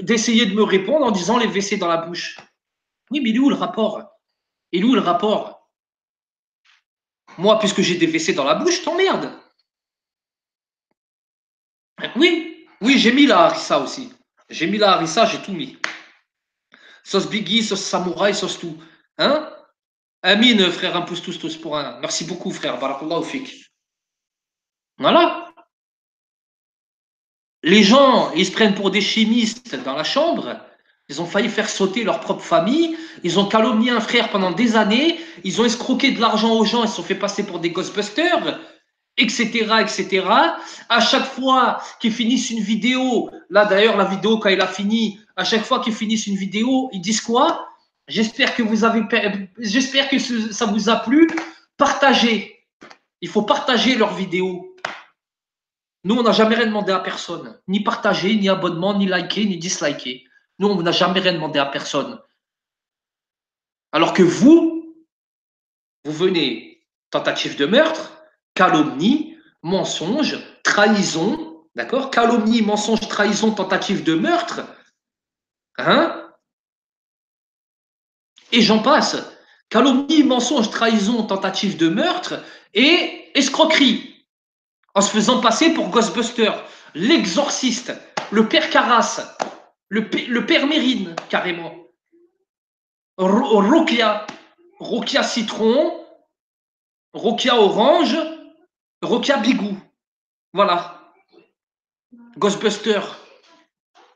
d'essayer de me répondre en disant les WC dans la bouche. Oui, mais il est où le rapport? Il est où le rapport? Moi, puisque j'ai des WC dans la bouche, je t'emmerde. Oui, j'ai mis la harissa aussi. J'ai mis la harissa, j'ai tout mis. Sauce Biggie, sauce Samouraï, sauce tout. Hein? Amin, frère, un pouce tous pour un. Merci beaucoup, frère. Barakallahu fik. Voilà. Les gens, ils se prennent pour des chimistes dans la chambre. Ils ont failli faire sauter leur propre famille. Ils ont calomnié un frère pendant des années. Ils ont escroqué de l'argent aux gens. Ils se sont fait passer pour des Ghostbusters, etc., etc. À chaque fois qu'ils finissent une vidéo, là d'ailleurs, la vidéo, quand il a fini, à chaque fois qu'ils finissent une vidéo, ils disent quoi? J'espère que ça vous a plu. Partagez. Il faut partager leurs vidéos. Nous, on n'a jamais rien demandé à personne. Ni partager, ni abonnement, ni liker, ni disliker. Nous, on n'a jamais rien demandé à personne. Alors que vous venez, tentative de meurtre, calomnie, mensonge, trahison, d'accord? Calomnie, mensonge, trahison, tentative de meurtre, hein? Et j'en passe. Calomnie, mensonge, trahison, tentative de meurtre et escroquerie, en se faisant passer pour Ghostbuster, l'exorciste, le père Carras, le père Mérine, carrément. Rokia. Rokia citron, Rokia orange, Rokia bigou. Voilà. Ghostbuster.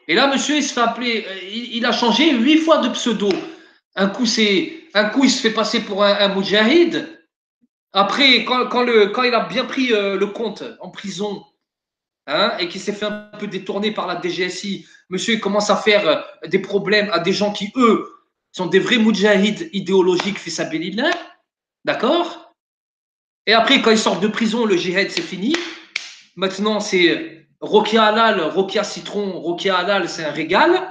Et là, monsieur, il se fait appeler, il a changé 8 fois de pseudo. Un coup, il se fait passer pour un moudjahid. Après, quand il a bien pris le compte en prison, hein, et qu'il s'est fait un peu détourner par la DGSI, monsieur, il commence à faire des problèmes à des gens qui, eux, sont des vrais moudjahids idéologiques, fils à Bélillah. D'accord? Et après, quand ils sortent de prison, le jihad, c'est fini. Maintenant, c'est Rokia Halal, Rokia Citron, Rokia Halal, c'est un régal.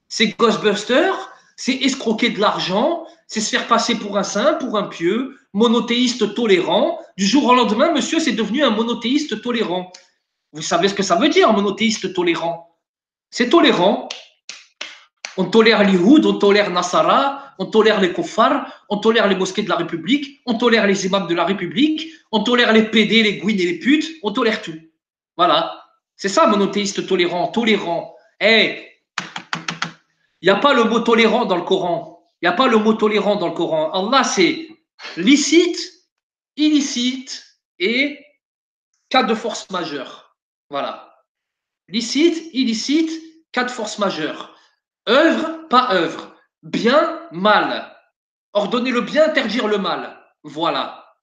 C'est Ghostbuster, c'est escroquer de l'argent, c'est se faire passer pour un saint, pour un pieux, monothéiste tolérant. Du jour au lendemain, monsieur, c'est devenu un monothéiste tolérant. Vous savez ce que ça veut dire, un monothéiste tolérant? C'est tolérant. On tolère l'Ihoud, on tolère Nassara, on tolère les Kofars, on tolère les mosquées de la République, on tolère les imams de la République, on tolère les PD, les gouines et les putes, on tolère tout. Voilà. C'est ça, monothéiste tolérant, tolérant. Eh, il n'y a pas le mot tolérant dans le Coran. Il n'y a pas le mot tolérant dans le Coran. Allah, c'est licite, illicite et cas de force majeure. Voilà. Licite, illicite, cas de force majeure. Œuvre, pas œuvre. Bien, mal. Ordonner le bien, interdire le mal. Voilà.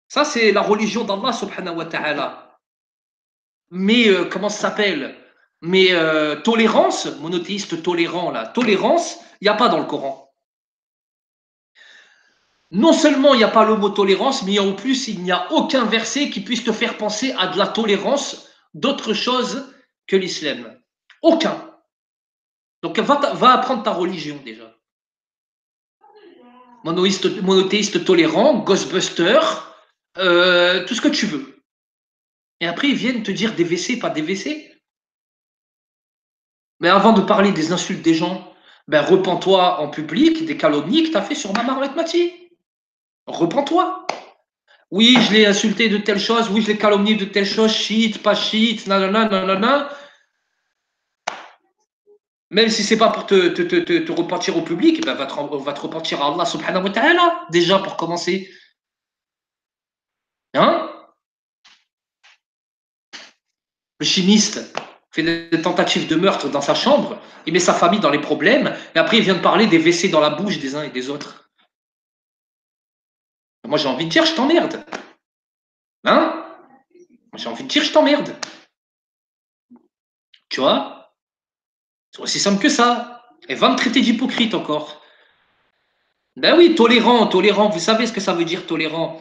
Ça, c'est la religion d'Allah subhanahu wa ta'ala. Mais, comment ça s'appelle? Mais tolérance, monothéiste tolérant, là, tolérance, il n'y a pas dans le Coran. Non seulement il n'y a pas le mot tolérance, mais en plus, il n'y a aucun verset qui puisse te faire penser à de la tolérance d'autre chose que l'islam. Aucun. Donc, va apprendre ta religion déjà. Monothéiste tolérant, Ghostbuster, tout ce que tu veux. Et après, ils viennent te dire des WC, pas des WC. Mais avant de parler des insultes des gens, ben, repens-toi en public des calomnies que tu as fait sur Mamar Mati. Repens-toi. Oui, je l'ai insulté de telle chose, oui, je l'ai calomnié de telle chose, shit, pas shit, nanana, nanana. Même si c'est pas pour te repentir au public, ben, on va te repentir à Allah subhanahu wa ta'ala, déjà pour commencer. Hein? Le chimiste fait des tentatives de meurtre dans sa chambre, il met sa famille dans les problèmes, et après il vient de parler des WC dans la bouche des uns et des autres. Moi j'ai envie de dire, je t'emmerde. Hein? J'ai envie de dire, je t'emmerde. Tu vois? C'est aussi simple que ça. Et va me traiter d'hypocrite encore. Ben oui, tolérant, tolérant, vous savez ce que ça veut dire tolérant.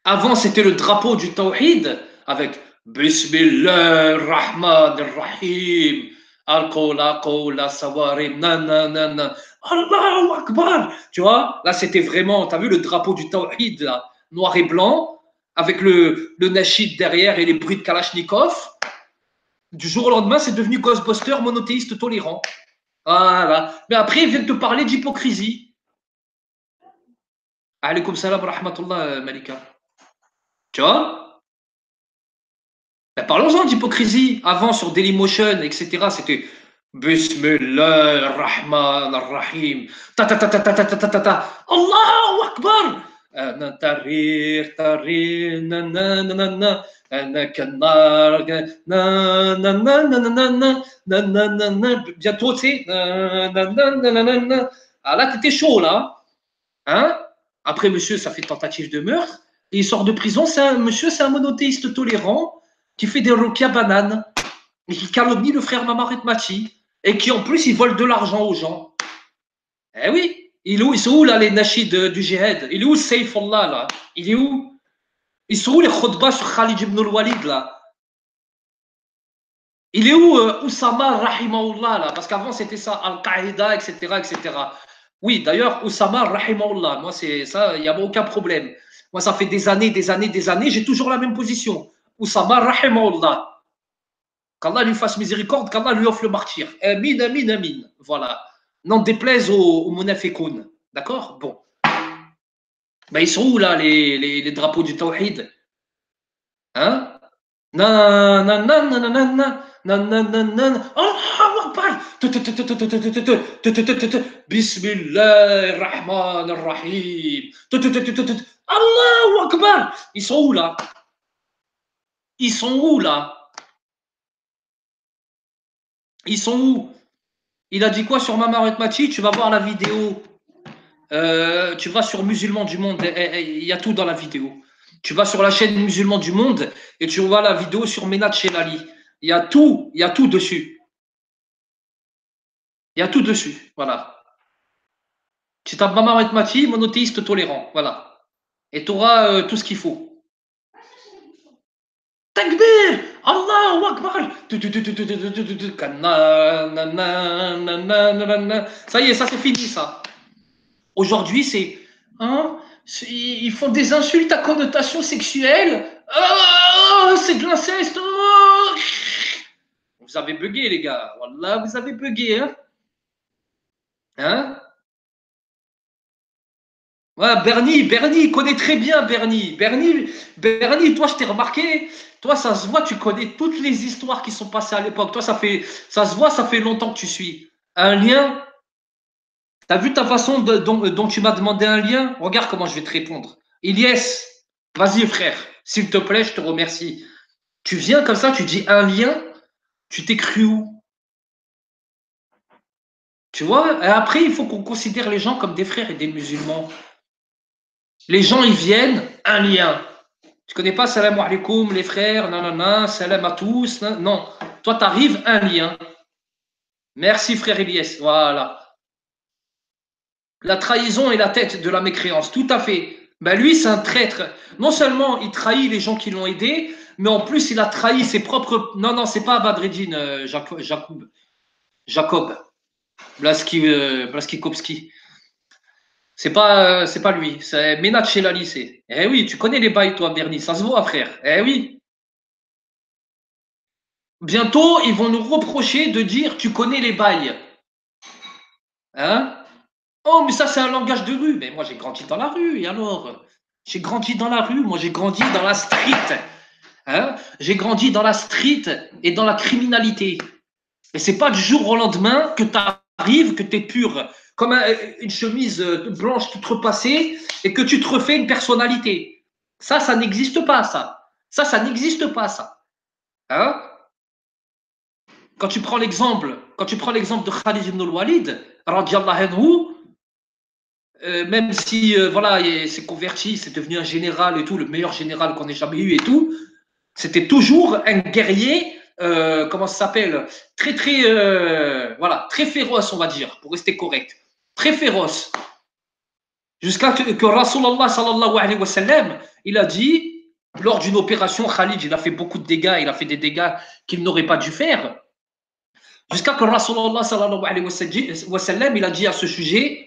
Avant, c'était le drapeau du Tawhid avec Bismillah Rahman Rahim. Al-Qawla, Qawla, Sawarim, nanana. Allahu Akbar. Tu vois, là, c'était vraiment, tu as vu le drapeau du Tawhid, là, noir et blanc, avec le Nashid derrière et les bruits de Kalachnikov. Du jour au lendemain, c'est devenu Ghostbuster monothéiste tolérant. Voilà. Mais après, ils viennent te parler d'hypocrisie. Alaykoum salam wa rahmatullah, Malika. Tu vois? Ben, parlons-en d'hypocrisie. Avant, sur Dailymotion, etc., c'était Bismillah ar-Rahman ar-Rahim. Ta ta ta ta ta ta ta ta ta. Allahu Akbar. Tarir, tarir, na na na na na. Bientôt, tu sais. Ah là, t'étais chaud, là. Hein? Après, monsieur, ça fait tentative de meurtre. Et il sort de prison. Monsieur, c'est un monothéiste tolérant qui fait des roquia bananes et qui calomnie le frère Mamaret Machi et qui, en plus, il vole de l'argent aux gens. Eh oui. Ils sont où, là, les nashid du djihad? Il est où Saifullah, là? Il est où? Ils sont où les khutbas sur Khalid ibn al-Walid, là? Il est où Oussama Rahimahullah, là? Parce qu'avant, c'était ça, Al-Qaïda, etc., etc. Oui, d'ailleurs, Oussama Rahimahullah, moi, c'est ça, il n'y a aucun problème. Moi, ça fait des années, j'ai toujours la même position. Oussama Rahimahullah. Qu'Allah lui fasse miséricorde, qu'Allah lui offre le martyr. Amin, amin, amin. Voilà. N'en déplaise aux monafikoun. D'accord? Bon. Ben, ils sont où, là, les drapeaux du Tawhid? Hein? Non, non, non, non, non, non, non, non, non, non, non. Oh, Akbar. Bismillahirrahmanirrahim. Allahu Akbar. Ils sont où là? Ils sont où là? Ils sont où? Il a dit quoi sur Mamaret Machi? Tu vas voir la vidéo. Tu vas sur Musulmans du Monde. Il y a tout dans la vidéo. Tu vas sur la chaîne Musulmans du Monde et tu vois la vidéo sur Ménat Chelali. Il y a tout dessus. Il y a tout dessus. Voilà. Tu tapes Mamaret Machi, monothéiste tolérant. Voilà. Et tu auras tout ce qu'il faut. Takbir! Allahu Akbar! Ça y est, ça c'est fini ça. Aujourd'hui, c'est. Hein, ils font des insultes à connotation sexuelle. Oh, c'est de l'inceste. Oh. Vous avez bugué, les gars. Wallah, vous avez bugué. Hein? Ouais, Bernie, il connaît très bien Bernie. Bernie, toi, je t'ai remarqué. Toi, ça se voit, tu connais toutes les histoires qui sont passées à l'époque. Toi, ça se voit, ça fait longtemps que tu suis. Un lien. T'as vu ta façon dont tu m'as demandé un lien? Regarde comment je vais te répondre. Ilyes, vas-y frère, s'il te plaît, je te remercie. Tu viens comme ça, tu dis un lien, tu t'es cru où? Tu vois? Et après, il faut qu'on considère les gens comme des frères et des musulmans. Les gens, ils viennent, un lien. Tu connais pas salam alaikum, les frères, nanana, salam à tous. Non, toi, tu arrives, un lien. Merci frère Ilyes, voilà. La trahison est la tête de la mécréance, tout à fait. Ben lui, c'est un traître. Non seulement il trahit les gens qui l'ont aidé, mais en plus, il a trahi ses propres. Non, non, c'est pas Badreddin, Jacob, Blaskikowski. C'est pas lui, c'est Ménat Chelali, c'est. Eh oui, tu connais les bails, toi, Bernie, ça se voit, frère. Eh oui. Bientôt, ils vont nous reprocher de dire tu connais les bails. Hein? Oh, mais ça, c'est un langage de rue. Mais moi, j'ai grandi dans la rue, et alors? J'ai grandi dans la rue, moi, j'ai grandi dans la street. Hein? J'ai grandi dans la street et dans la criminalité. Et c'est pas du jour au lendemain que tu arrives, que tu es pur, comme une chemise blanche toute repassée, et que tu te refais une personnalité. Ça n'existe pas, ça. Ça n'existe pas, ça. Hein? Quand tu prends l'exemple de Khalid ibn al-Walid, radiallahu anhu, même si voilà, il s'est converti, c'est devenu un général et tout, le meilleur général qu'on ait jamais eu et tout, c'était toujours un guerrier, comment ça s'appelle, très voilà, très féroce, on va dire, pour rester correct, très féroce. Jusqu'à que Rasulallah sallallahu alayhi wa sallam, il a dit, lors d'une opération, Khalid, il a fait beaucoup de dégâts, il a fait des dégâts qu'il n'aurait pas dû faire. Jusqu'à que Rasulallah sallallahu alayhi wa sallam, il a dit à ce sujet,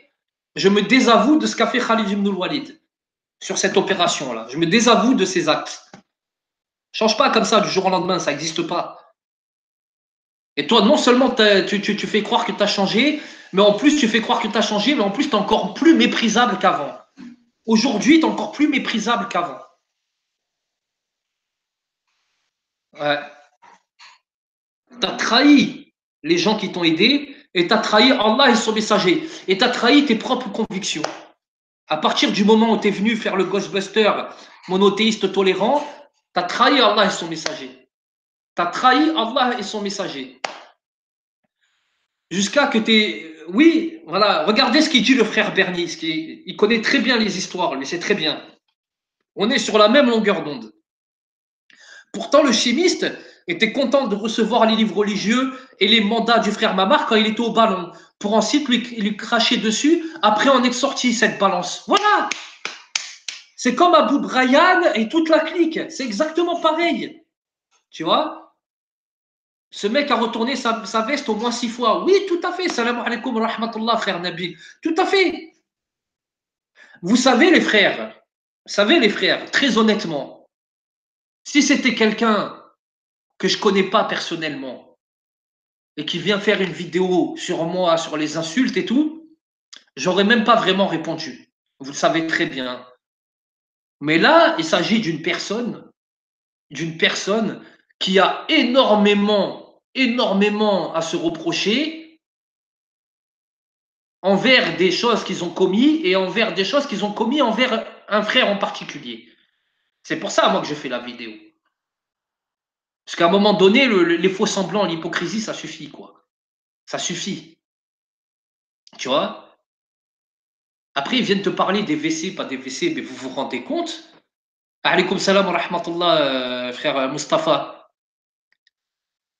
je me désavoue de ce qu'a fait Khalid ibn al-Walid sur cette opération-là. Je me désavoue de ses actes. Change pas comme ça du jour au lendemain, ça n'existe pas. Et toi, non seulement tu fais croire que tu as changé, mais en plus tu fais croire que tu as changé, mais en plus tu es encore plus méprisable qu'avant. Aujourd'hui, tu es encore plus méprisable qu'avant. Ouais. Tu as trahi les gens qui t'ont aidé et tu as trahi Allah et son messager. Et tu as trahi tes propres convictions. À partir du moment où tu es venu faire le Ghostbuster monothéiste tolérant, tu as trahi Allah et son messager. Tu as trahi Allah et son messager. Jusqu'à que tu es. Oui, voilà, regardez ce qu'il dit le frère Bernier. Il connaît très bien les histoires, lui, c'est très bien. On est sur la même longueur d'onde. Pourtant, le chimiste était content de recevoir les livres religieux et les mandats du frère Mamar quand il était au ballon, pour ensuite lui cracher dessus après en être sorti cette balance. Voilà. C'est comme Abou Brian et toute la clique. C'est exactement pareil. Tu vois? Ce mec a retourné sa veste au moins 6 fois. Oui, tout à fait. Salam alaikum rahmatullah, frère Nabil. Tout à fait. Vous savez, les frères, très honnêtement, si c'était quelqu'un que je connais pas personnellement et qui vient faire une vidéo sur moi, sur les insultes et tout, j'aurais même pas vraiment répondu. Vous le savez très bien. Mais là, il s'agit d'une personne qui a énormément énormément à se reprocher envers des choses qu'ils ont commis et envers des choses qu'ils ont commis envers un frère en particulier. C'est pour ça, moi, que je fais la vidéo. Parce qu'à un moment donné, les faux semblants, l'hypocrisie, ça suffit, quoi. Ça suffit. Tu vois? Après, ils viennent te parler des WC, pas des WC, mais vous vous rendez compte? Alaykoum salam wa rahmatullah, frère Mustapha.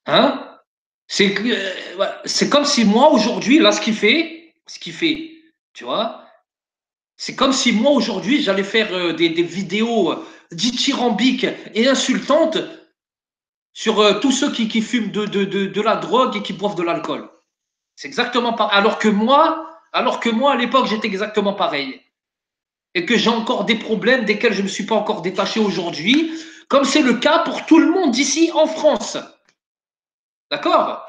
Hein? C'est comme si moi, aujourd'hui, là, ce qu'il fait, tu vois, c'est comme si moi, aujourd'hui, j'allais faire des vidéos dithyrambiques et insultantes sur tous ceux qui fument de la drogue et qui boivent de l'alcool. C'est exactement pareil. Alors que moi, à l'époque, j'étais exactement pareil. Et que j'ai encore des problèmes desquels je ne me suis pas encore détaché aujourd'hui, comme c'est le cas pour tout le monde ici en France. D'accord?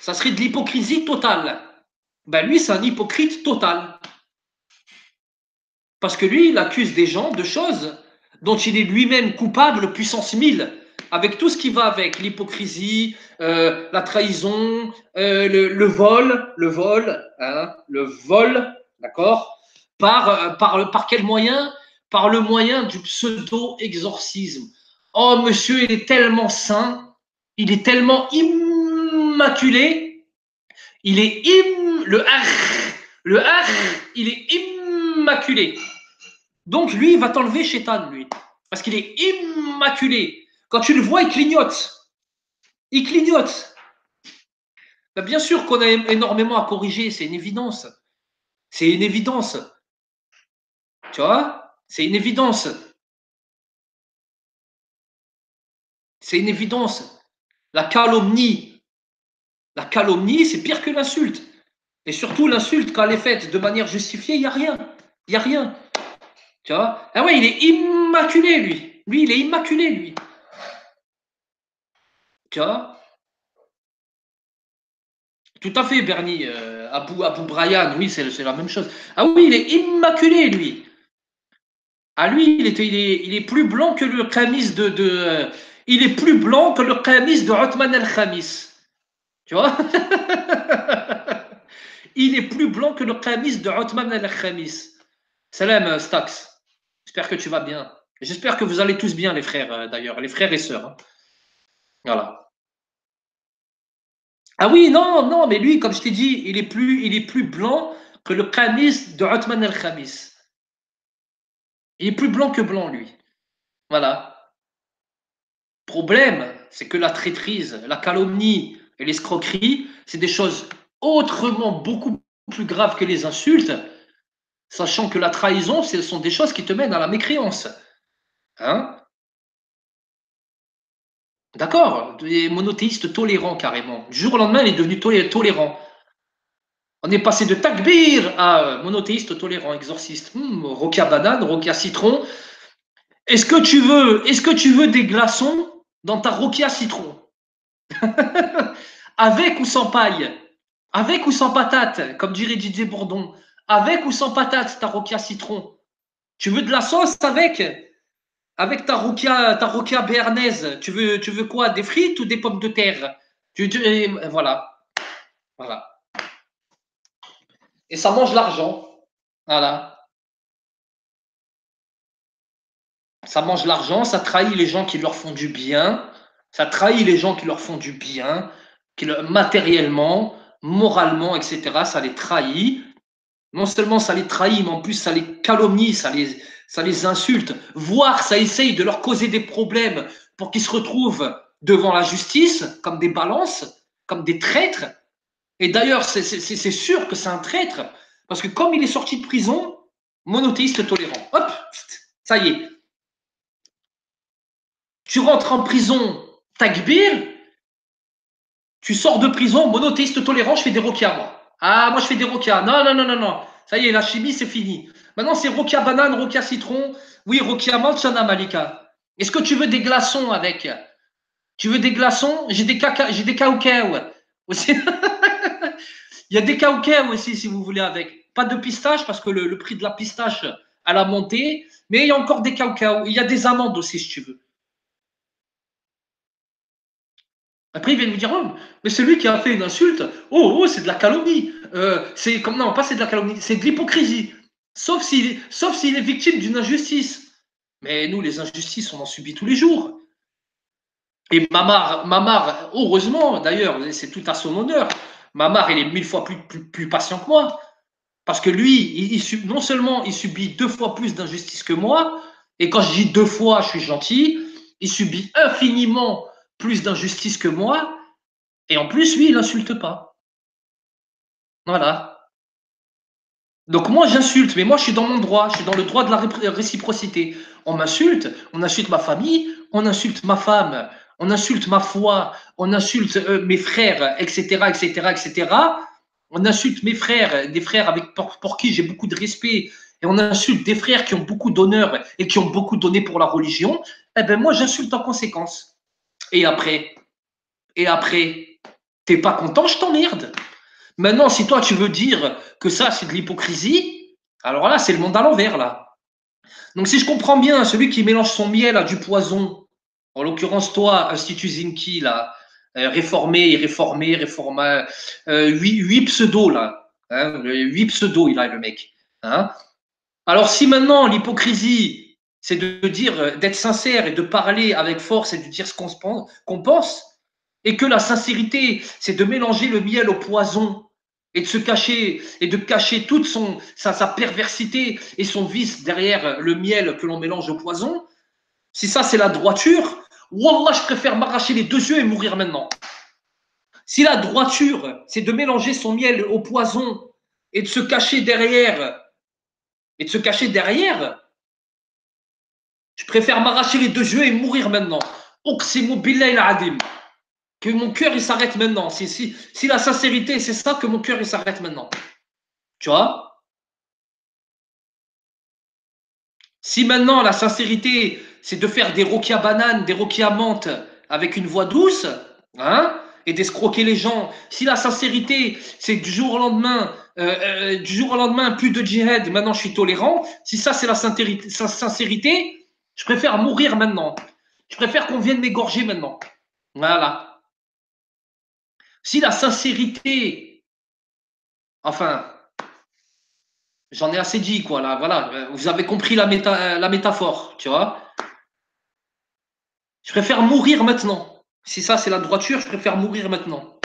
Ça serait de l'hypocrisie totale. Ben lui, c'est un hypocrite total. Parce que lui, il accuse des gens de choses dont il est lui-même coupable puissance 1000, avec tout ce qui va avec, l'hypocrisie, la trahison, le vol, d'accord? Par quel moyen? Par le moyen du pseudo-exorcisme. Oh, monsieur, il est tellement saint, il est tellement immaculé, il est le ar, il est immaculé. Donc lui, il va t'enlever Shaitan, lui. Parce qu'il est immaculé. Quand tu le vois, il clignote. Il clignote. Ben, bien sûr qu'on a énormément à corriger, c'est une évidence. C'est une évidence. Tu vois? C'est une évidence. C'est une évidence. La calomnie. La calomnie, c'est pire que l'insulte. Et surtout, l'insulte, quand elle est faite de manière justifiée, il n'y a rien. Il n'y a rien. Tu vois? Ah ouais, il est immaculé, lui. Lui, il est immaculé, lui. Tu vois? Tout à fait, Bernie. Abou Brian, oui, c'est la même chose. Ah oui, il est immaculé, lui. Ah, lui, il est plus blanc que le Khamis il est plus blanc que le Khamis de Othman el-Khamis. Tu vois? Il est plus blanc que le Khamis de Othman el-Khamis. Salam, Stax. J'espère que tu vas bien. J'espère que vous allez tous bien, les frères, d'ailleurs, les frères et sœurs. Hein. Voilà. Ah oui, non, non, mais lui, comme je t'ai dit, il est plus blanc que le Khamis de Othman el-Khamis. Il est plus blanc que blanc, lui. Voilà. Problème, c'est que la traîtrise, la calomnie et l'escroquerie, c'est des choses autrement beaucoup plus graves que les insultes, sachant que la trahison, ce sont des choses qui te mènent à la mécréance. Hein? D'accord? Des monothéistes tolérants, carrément. Du jour au lendemain, il est devenu tolérant. On est passé de takbir à monothéiste tolérant, exorciste. Rokia banane, Rokia citron. Est-ce que tu veux des glaçons dans ta Rokia citron? Avec ou sans paille? Avec ou sans patate? Comme dirait Didier Bourdon. Avec ou sans patate, ta Rokia citron? Tu veux de la sauce avec? Avec ta Rokia béarnaise, tu veux quoi? Des frites ou des pommes de terre? Voilà. Voilà. Et ça mange l'argent. Voilà. Ça mange l'argent, ça trahit les gens qui leur font du bien, ça trahit les gens qui leur font du bien, matériellement, moralement, etc. Ça les trahit. Non seulement ça les trahit, mais en plus ça les calomnie, ça les insulte, voire ça essaye de leur causer des problèmes pour qu'ils se retrouvent devant la justice comme des balances, comme des traîtres. Et d'ailleurs, c'est sûr que c'est un traître, parce que comme il est sorti de prison, monothéiste tolérant. Hop, ça y est, tu rentres en prison, takbir, tu sors de prison, monothéiste tolérant, je fais des rokias, moi. Ah, moi, je fais des rokias. Non, non, non, non, non. Ça y est, la chimie, c'est fini. Maintenant, c'est rokia banane, rokia citron. Oui, rokia menthe, Shana Malika. Est-ce que tu veux des glaçons avec? Tu veux des glaçons? J'ai des caocaos aussi. Il y a des caocaos aussi, si vous voulez, avec. Pas de pistache, parce que le prix de la pistache, elle a monté. Mais il y a encore des caocaos. Il y a des amandes aussi, si tu veux. Après, ils viennent me dire, oh, mais c'est lui qui a fait une insulte. Oh, oh, c'est de la calomnie. C'est comme non, pas c'est de la calomnie, c'est de l'hypocrisie. Sauf s'il est victime d'une injustice. Mais nous, les injustices, on en subit tous les jours. Et Mamar, heureusement d'ailleurs, c'est tout à son honneur. Mamar, il est 1000 fois plus patient que moi. Parce que lui, non seulement il subit 2 fois plus d'injustice que moi, et quand je dis 2 fois, je suis gentil, il subit infiniment plus d'injustice que moi, et en plus, lui, il n'insulte pas. Voilà. Donc moi, j'insulte, mais moi, je suis dans mon droit, je suis dans le droit de la réciprocité. On insulte ma famille, on insulte ma femme, on insulte ma foi, on insulte mes frères, etc., etc., etc. On insulte mes frères, des frères pour qui j'ai beaucoup de respect, et on insulte des frères qui ont beaucoup d'honneur et qui ont beaucoup donné pour la religion. Eh ben moi, j'insulte en conséquence. Et après, t'es pas content, je t'emmerde. Maintenant, si toi, tu veux dire que ça, c'est de l'hypocrisie, alors là, c'est le monde à l'envers, là. Donc, si je comprends bien, celui qui mélange son miel à du poison, en l'occurrence, toi, Institut Zinki, là, réforma, 8 pseudos, là. Hein, 8 pseudos, il a, le mec. Hein. Alors, si maintenant, l'hypocrisie, c'est de dire, d'être sincère et de parler avec force et de dire ce qu'on pense, et que la sincérité, c'est de mélanger le miel au poison et de se cacher et de cacher toute sa perversité et son vice derrière le miel que l'on mélange au poison, si ça c'est la droiture, wallah, je préfère m'arracher les 2 yeux et mourir maintenant. Si la droiture, c'est de mélanger son miel au poison et de se cacher derrière, je préfère m'arracher les 2 yeux et mourir maintenant. Uqsimu billahi al-adim. Que mon cœur il s'arrête maintenant. Si la sincérité c'est ça, que mon cœur il s'arrête maintenant. Tu vois? Si maintenant la sincérité c'est de faire des roquilles à bananes, des roquilles à menthe avec une voix douce, hein, et d'escroquer les gens. Si la sincérité c'est du jour au lendemain plus de djihad, maintenant je suis tolérant. Si ça c'est la sincérité, je préfère mourir maintenant. Je préfère qu'on vienne m'égorger maintenant. Voilà. Si la sincérité, enfin, j'en ai assez dit, quoi, là, voilà. Vous avez compris la métaphore, tu vois. Je préfère mourir maintenant. Si ça, c'est la droiture, je préfère mourir maintenant.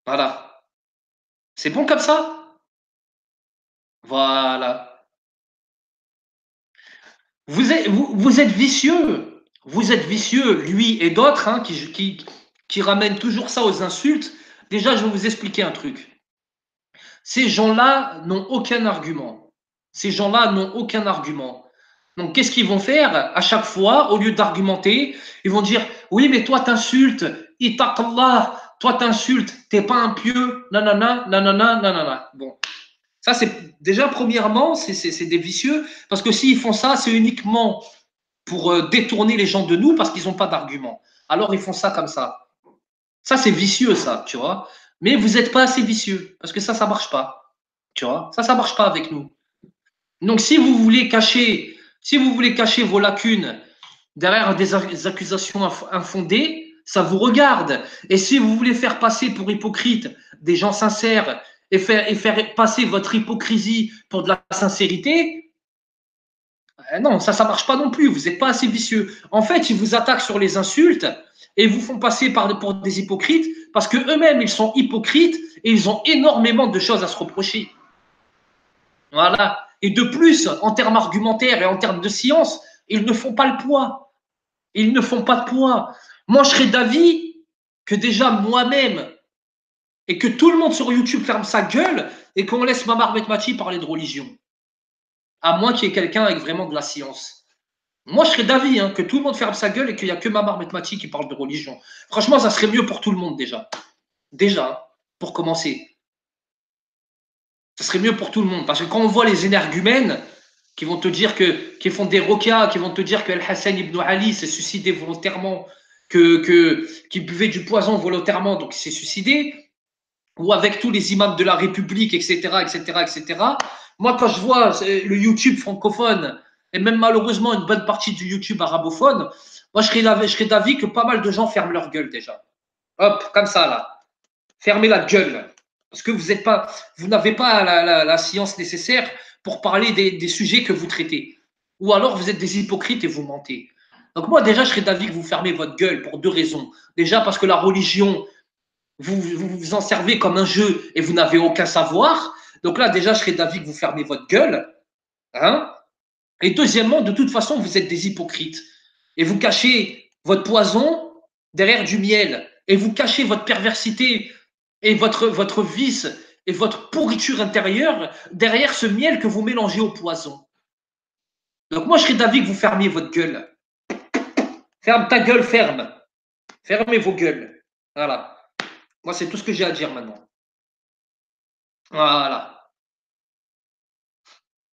Voilà. C'est bon comme ça? Voilà. Vous êtes vicieux. Vous êtes vicieux, lui et d'autres, hein, qui ramènent toujours ça aux insultes. Déjà, je vais vous expliquer un truc. Ces gens-là n'ont aucun argument. Ces gens-là n'ont aucun argument. Donc, qu'est-ce qu'ils vont faire à chaque fois, au lieu d'argumenter, ils vont dire, oui, mais toi, t'insultes, itaqallah, toi, t'insultes, t'es pas impieux, nanana, nanana, nanana. Bon, ça, c'est déjà, premièrement, c'est des vicieux, parce que s'ils font ça, c'est uniquement pour détourner les gens de nous, parce qu'ils n'ont pas d'argument. Alors, ils font ça comme ça. Ça, c'est vicieux, ça, tu vois. Mais vous n'êtes pas assez vicieux, parce que ça marche pas. Tu vois, ça marche pas avec nous. Donc, si vous voulez cacher vos lacunes derrière des accusations infondées, ça vous regarde. Et si vous voulez faire passer pour hypocrite des gens sincères et faire passer votre hypocrisie pour de la sincérité, non, ça marche pas non plus. Vous n'êtes pas assez vicieux. En fait, ils vous attaquent sur les insultes et vous font passer pour des hypocrites parce que eux-mêmes, ils sont hypocrites et ils ont énormément de choses à se reprocher. Voilà. Et de plus, en termes argumentaires et en termes de science, ils ne font pas le poids. Ils ne font pas de poids. Moi, je serais d'avis que déjà moi-même et que tout le monde sur YouTube ferme sa gueule et qu'on laisse Mamar Betmati parler de religion. À moins qu'il y ait quelqu'un avec vraiment de la science. Moi, je serais d'avis que tout le monde ferme sa gueule et qu'il n'y a que Mamar Betmati qui parle de religion. Franchement, ça serait mieux pour tout le monde déjà. Déjà, pour commencer. Ça serait mieux pour tout le monde. Parce que quand on voit les énergumènes qui vont te dire qui font des rokas, qui vont te dire que Al-Hassan ibn Ali s'est suicidé volontairement, qu'il buvait du poison volontairement, donc il s'est suicidé, ou avec tous les imams de la République, etc., etc., etc. Moi, quand je vois le YouTube francophone, et même malheureusement une bonne partie du YouTube arabophone, Moi, je serais d'avis que pas mal de gens ferment leur gueule déjà. Hop, comme ça, là. Fermez la gueule. Parce que vous n'avez pas la science nécessaire pour parler des sujets que vous traitez. Ou alors, vous êtes des hypocrites et vous mentez. Donc, moi, déjà, je serais d'avis que vous fermez votre gueule pour deux raisons. Déjà, parce que la religion, vous en servez comme un jeu et vous n'avez aucun savoir. Donc là, déjà, je serais d'avis que vous fermez votre gueule. Hein. Et deuxièmement, de toute façon, vous êtes des hypocrites. Et vous cachez votre poison derrière du miel. Et vous cachez votre perversité et votre vice et votre pourriture intérieure derrière ce miel que vous mélangez au poison. Donc moi, je serais d'avis que vous fermiez votre gueule. Ferme ta gueule, ferme. Fermez vos gueules. Voilà. Moi, c'est tout ce que j'ai à dire maintenant. Voilà.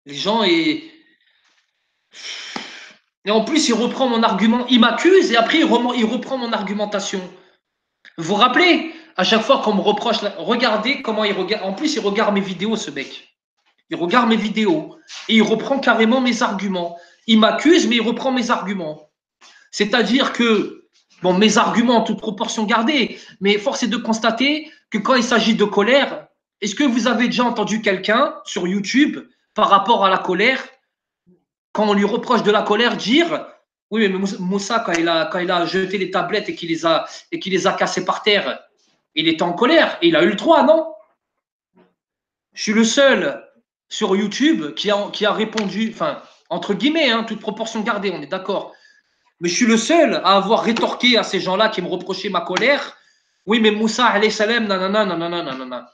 Les gens, et en plus, il reprend mon argument. Il m'accuse et après, il reprend mon argumentation. Vous vous rappelez, à chaque fois qu'on me reproche, regardez comment il regarde. En plus, il regarde mes vidéos, ce mec. Il regarde mes vidéos et il reprend carrément mes arguments. Il m'accuse, mais il reprend mes arguments. C'est-à-dire que, bon, mes arguments, toute proportion gardée, mais force est de constater que quand il s'agit de colère, est-ce que vous avez déjà entendu quelqu'un sur YouTube par rapport à la colère, quand on lui reproche de la colère, dire oui, mais Moussa, quand il a jeté les tablettes et qu'il les a cassées par terre, il était en colère et il a eu le droit, non? Je suis le seul sur YouTube qui a répondu, enfin, entre guillemets, hein, toute proportion gardée, on est d'accord. Mais je suis le seul à avoir rétorqué à ces gens-là qui me reprochaient ma colère. Oui, mais Moussa, alayhi salam, nanana, nanana, nanana.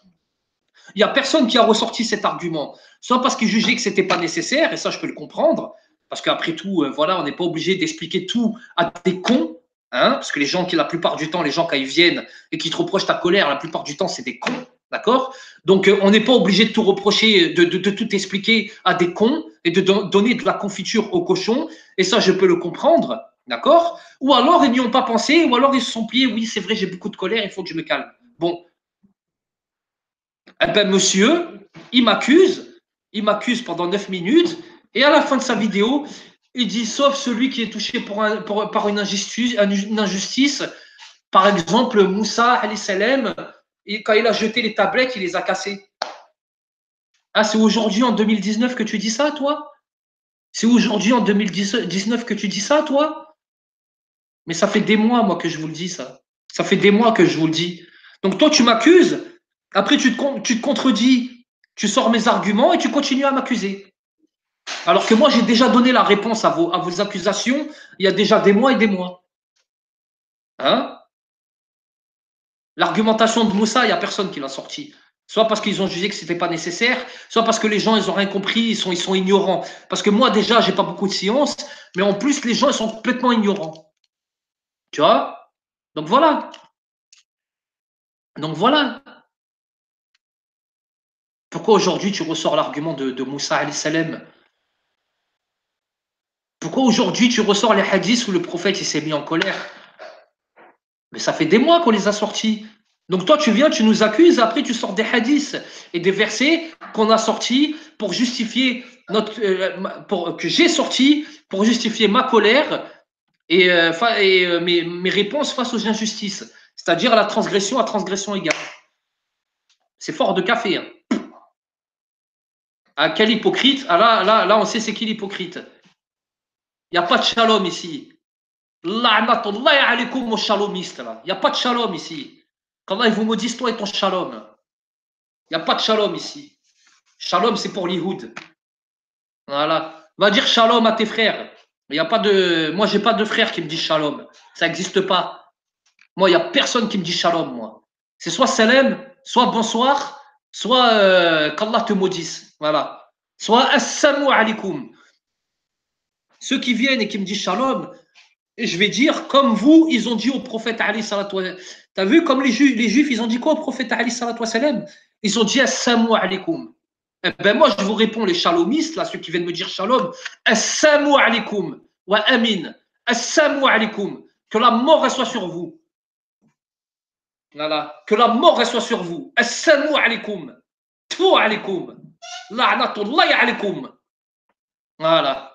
Il n'y a personne qui a ressorti cet argument. Soit parce qu'il jugeait que ce n'était pas nécessaire, et ça, je peux le comprendre, parce qu'après tout, voilà, on n'est pas obligé d'expliquer tout à des cons, hein, parce que les gens, la plupart du temps, les gens, quand ils viennent et qui te reprochent ta colère, la plupart du temps, c'est des cons, d'accord? Donc, on n'est pas obligé de tout reprocher, de tout expliquer à des cons et de donner de la confiture aux cochons, et ça, je peux le comprendre, d'accord? Ou alors, ils n'y ont pas pensé, ou alors ils se sont pliés, oui, c'est vrai, j'ai beaucoup de colère, il faut que je me calme. Bon, eh ben, monsieur, il m'accuse pendant 9 minutes, et à la fin de sa vidéo, il dit sauf celui qui est touché par une injustice, par exemple Moussa alayhi salam, et quand il a jeté les tablettes, il les a cassées. Ah, c'est aujourd'hui en 2019 que tu dis ça, toi? C'est aujourd'hui en 2019 que tu dis ça, toi? Mais ça fait des mois, moi, que je vous le dis, ça. Ça fait des mois que je vous le dis. Donc toi, tu m'accuses, après tu te contredis, tu sors mes arguments et tu continues à m'accuser. Alors que moi, j'ai déjà donné la réponse à vos accusations il y a déjà des mois et des mois. Hein? L'argumentation de Moussa, il n'y a personne qui l'a sortie. Soit parce qu'ils ont jugé que ce n'était pas nécessaire, soit parce que les gens, ils n'ont rien compris, ils sont ignorants. Parce que moi, déjà, je n'ai pas beaucoup de science, mais en plus, les gens, ils sont complètement ignorants. Tu vois? Donc voilà. Donc voilà. Pourquoi aujourd'hui tu ressors l'argument de Moussa alayhi salam? Pourquoi aujourd'hui tu ressors les hadiths où le prophète s'est mis en colère? Mais ça fait des mois qu'on les a sortis. Donc toi tu viens, tu nous accuses, après tu sors des hadiths et des versets qu'on a sortis pour justifier que j'ai sortis pour justifier ma colère et mes réponses face aux injustices, c'est-à-dire à la transgression à transgression égale. C'est fort de café. Hein. Ah, quel hypocrite. Ah, là, on sait c'est qui l'hypocrite. Il n'y a pas de shalom ici. La'natullahi alaykum aux shalomistes. Il n'y a pas de shalom ici. Qu'Allah vous maudisse toi et ton shalom. Il n'y a pas de shalom ici. Shalom, c'est pour l'Ihoud. Voilà. Va dire shalom à tes frères. Il y a pas de... Moi, j'ai pas de frère qui me dit shalom. Ça n'existe pas. Moi, il n'y a personne qui me dit shalom, moi. C'est soit salam, soit bonsoir, soit qu'Allah te maudisse. Voilà. Soit assalamu alaikum. Ceux qui viennent et qui me disent shalom, et je vais dire, comme vous, ils ont dit au prophète Ali salatu wa sallam. T'as vu comme les Juifs, ils ont dit quoi au prophète Ali salatu wa sallam? Ils ont dit assalamu alaikum. Eh ben moi, je vous réponds, les shalomistes, là, ceux qui viennent me dire shalom, assalamu alaikum wa amin. Assalamu alaikum. Que la mort soit sur vous. Voilà. Que la mort soit sur vous. Assalamu alaikum. Tfou alaikum. La'natullahi alaikum. Voilà.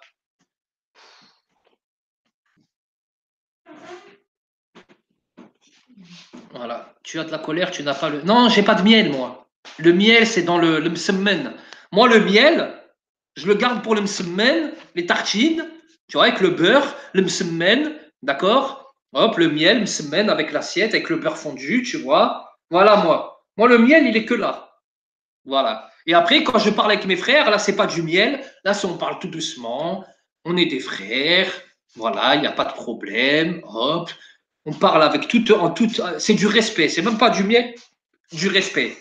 Voilà. Tu as de la colère, tu n'as pas le. Non, j'ai pas de miel, moi. Le miel, c'est dans le msemen. Moi, le miel, je le garde pour le msemen, les tartines, tu vois, avec le beurre, le msemen, d'accord? Hop, le miel, msemen avec l'assiette, avec le beurre fondu, tu vois. Voilà, moi. Moi, le miel, il est que là. Voilà. Et après, quand je parle avec mes frères, là, c'est pas du miel. Là, on parle tout doucement. On est des frères. Voilà, il n'y a pas de problème. Hop. On parle avec c'est du respect. C'est même pas du miel, du respect.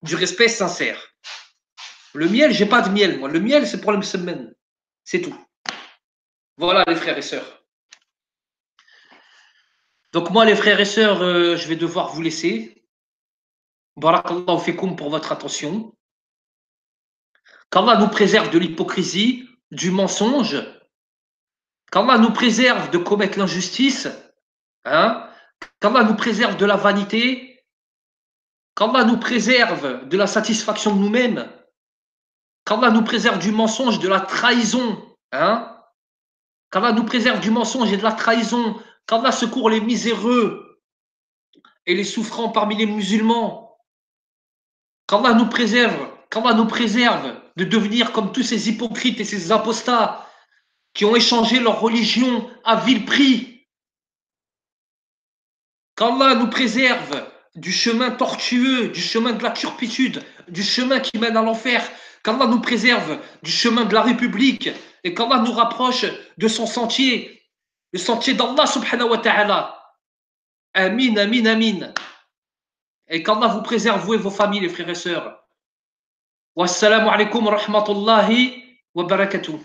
Du respect sincère. Le miel, j'ai pas de miel, moi. Le miel, c'est pour le semaine. C'est tout. Voilà, les frères et sœurs. Donc, moi, les frères et sœurs, je vais devoir vous laisser. Barakallahu fikoum pour votre attention. Qu'Allah nous préserve de l'hypocrisie, du mensonge. Qu'Allah nous préserve de commettre l'injustice. Hein? Qu'Allah nous préserve de la vanité. Qu'Allah nous préserve de la satisfaction de nous-mêmes. Qu'Allah nous préserve du mensonge, de la trahison. Hein? Qu'Allah nous préserve du mensonge et de la trahison. Qu'Allah secourt les miséreux et les souffrants parmi les musulmans. Qu'Allah nous préserve de devenir comme tous ces hypocrites et ces apostats qui ont échangé leur religion à vil prix. Qu'Allah nous préserve du chemin tortueux, du chemin de la turpitude, du chemin qui mène à l'enfer. Qu'Allah nous préserve du chemin de la République et qu'Allah nous rapproche de son sentier, le sentier d'Allah subhanahu wa ta'ala. Amin, amin, amin. Et qu'Allah vous préserve, vous et vos familles, les frères et sœurs. Wassalamu alaikum wa rahmatullahi wa barakatuh.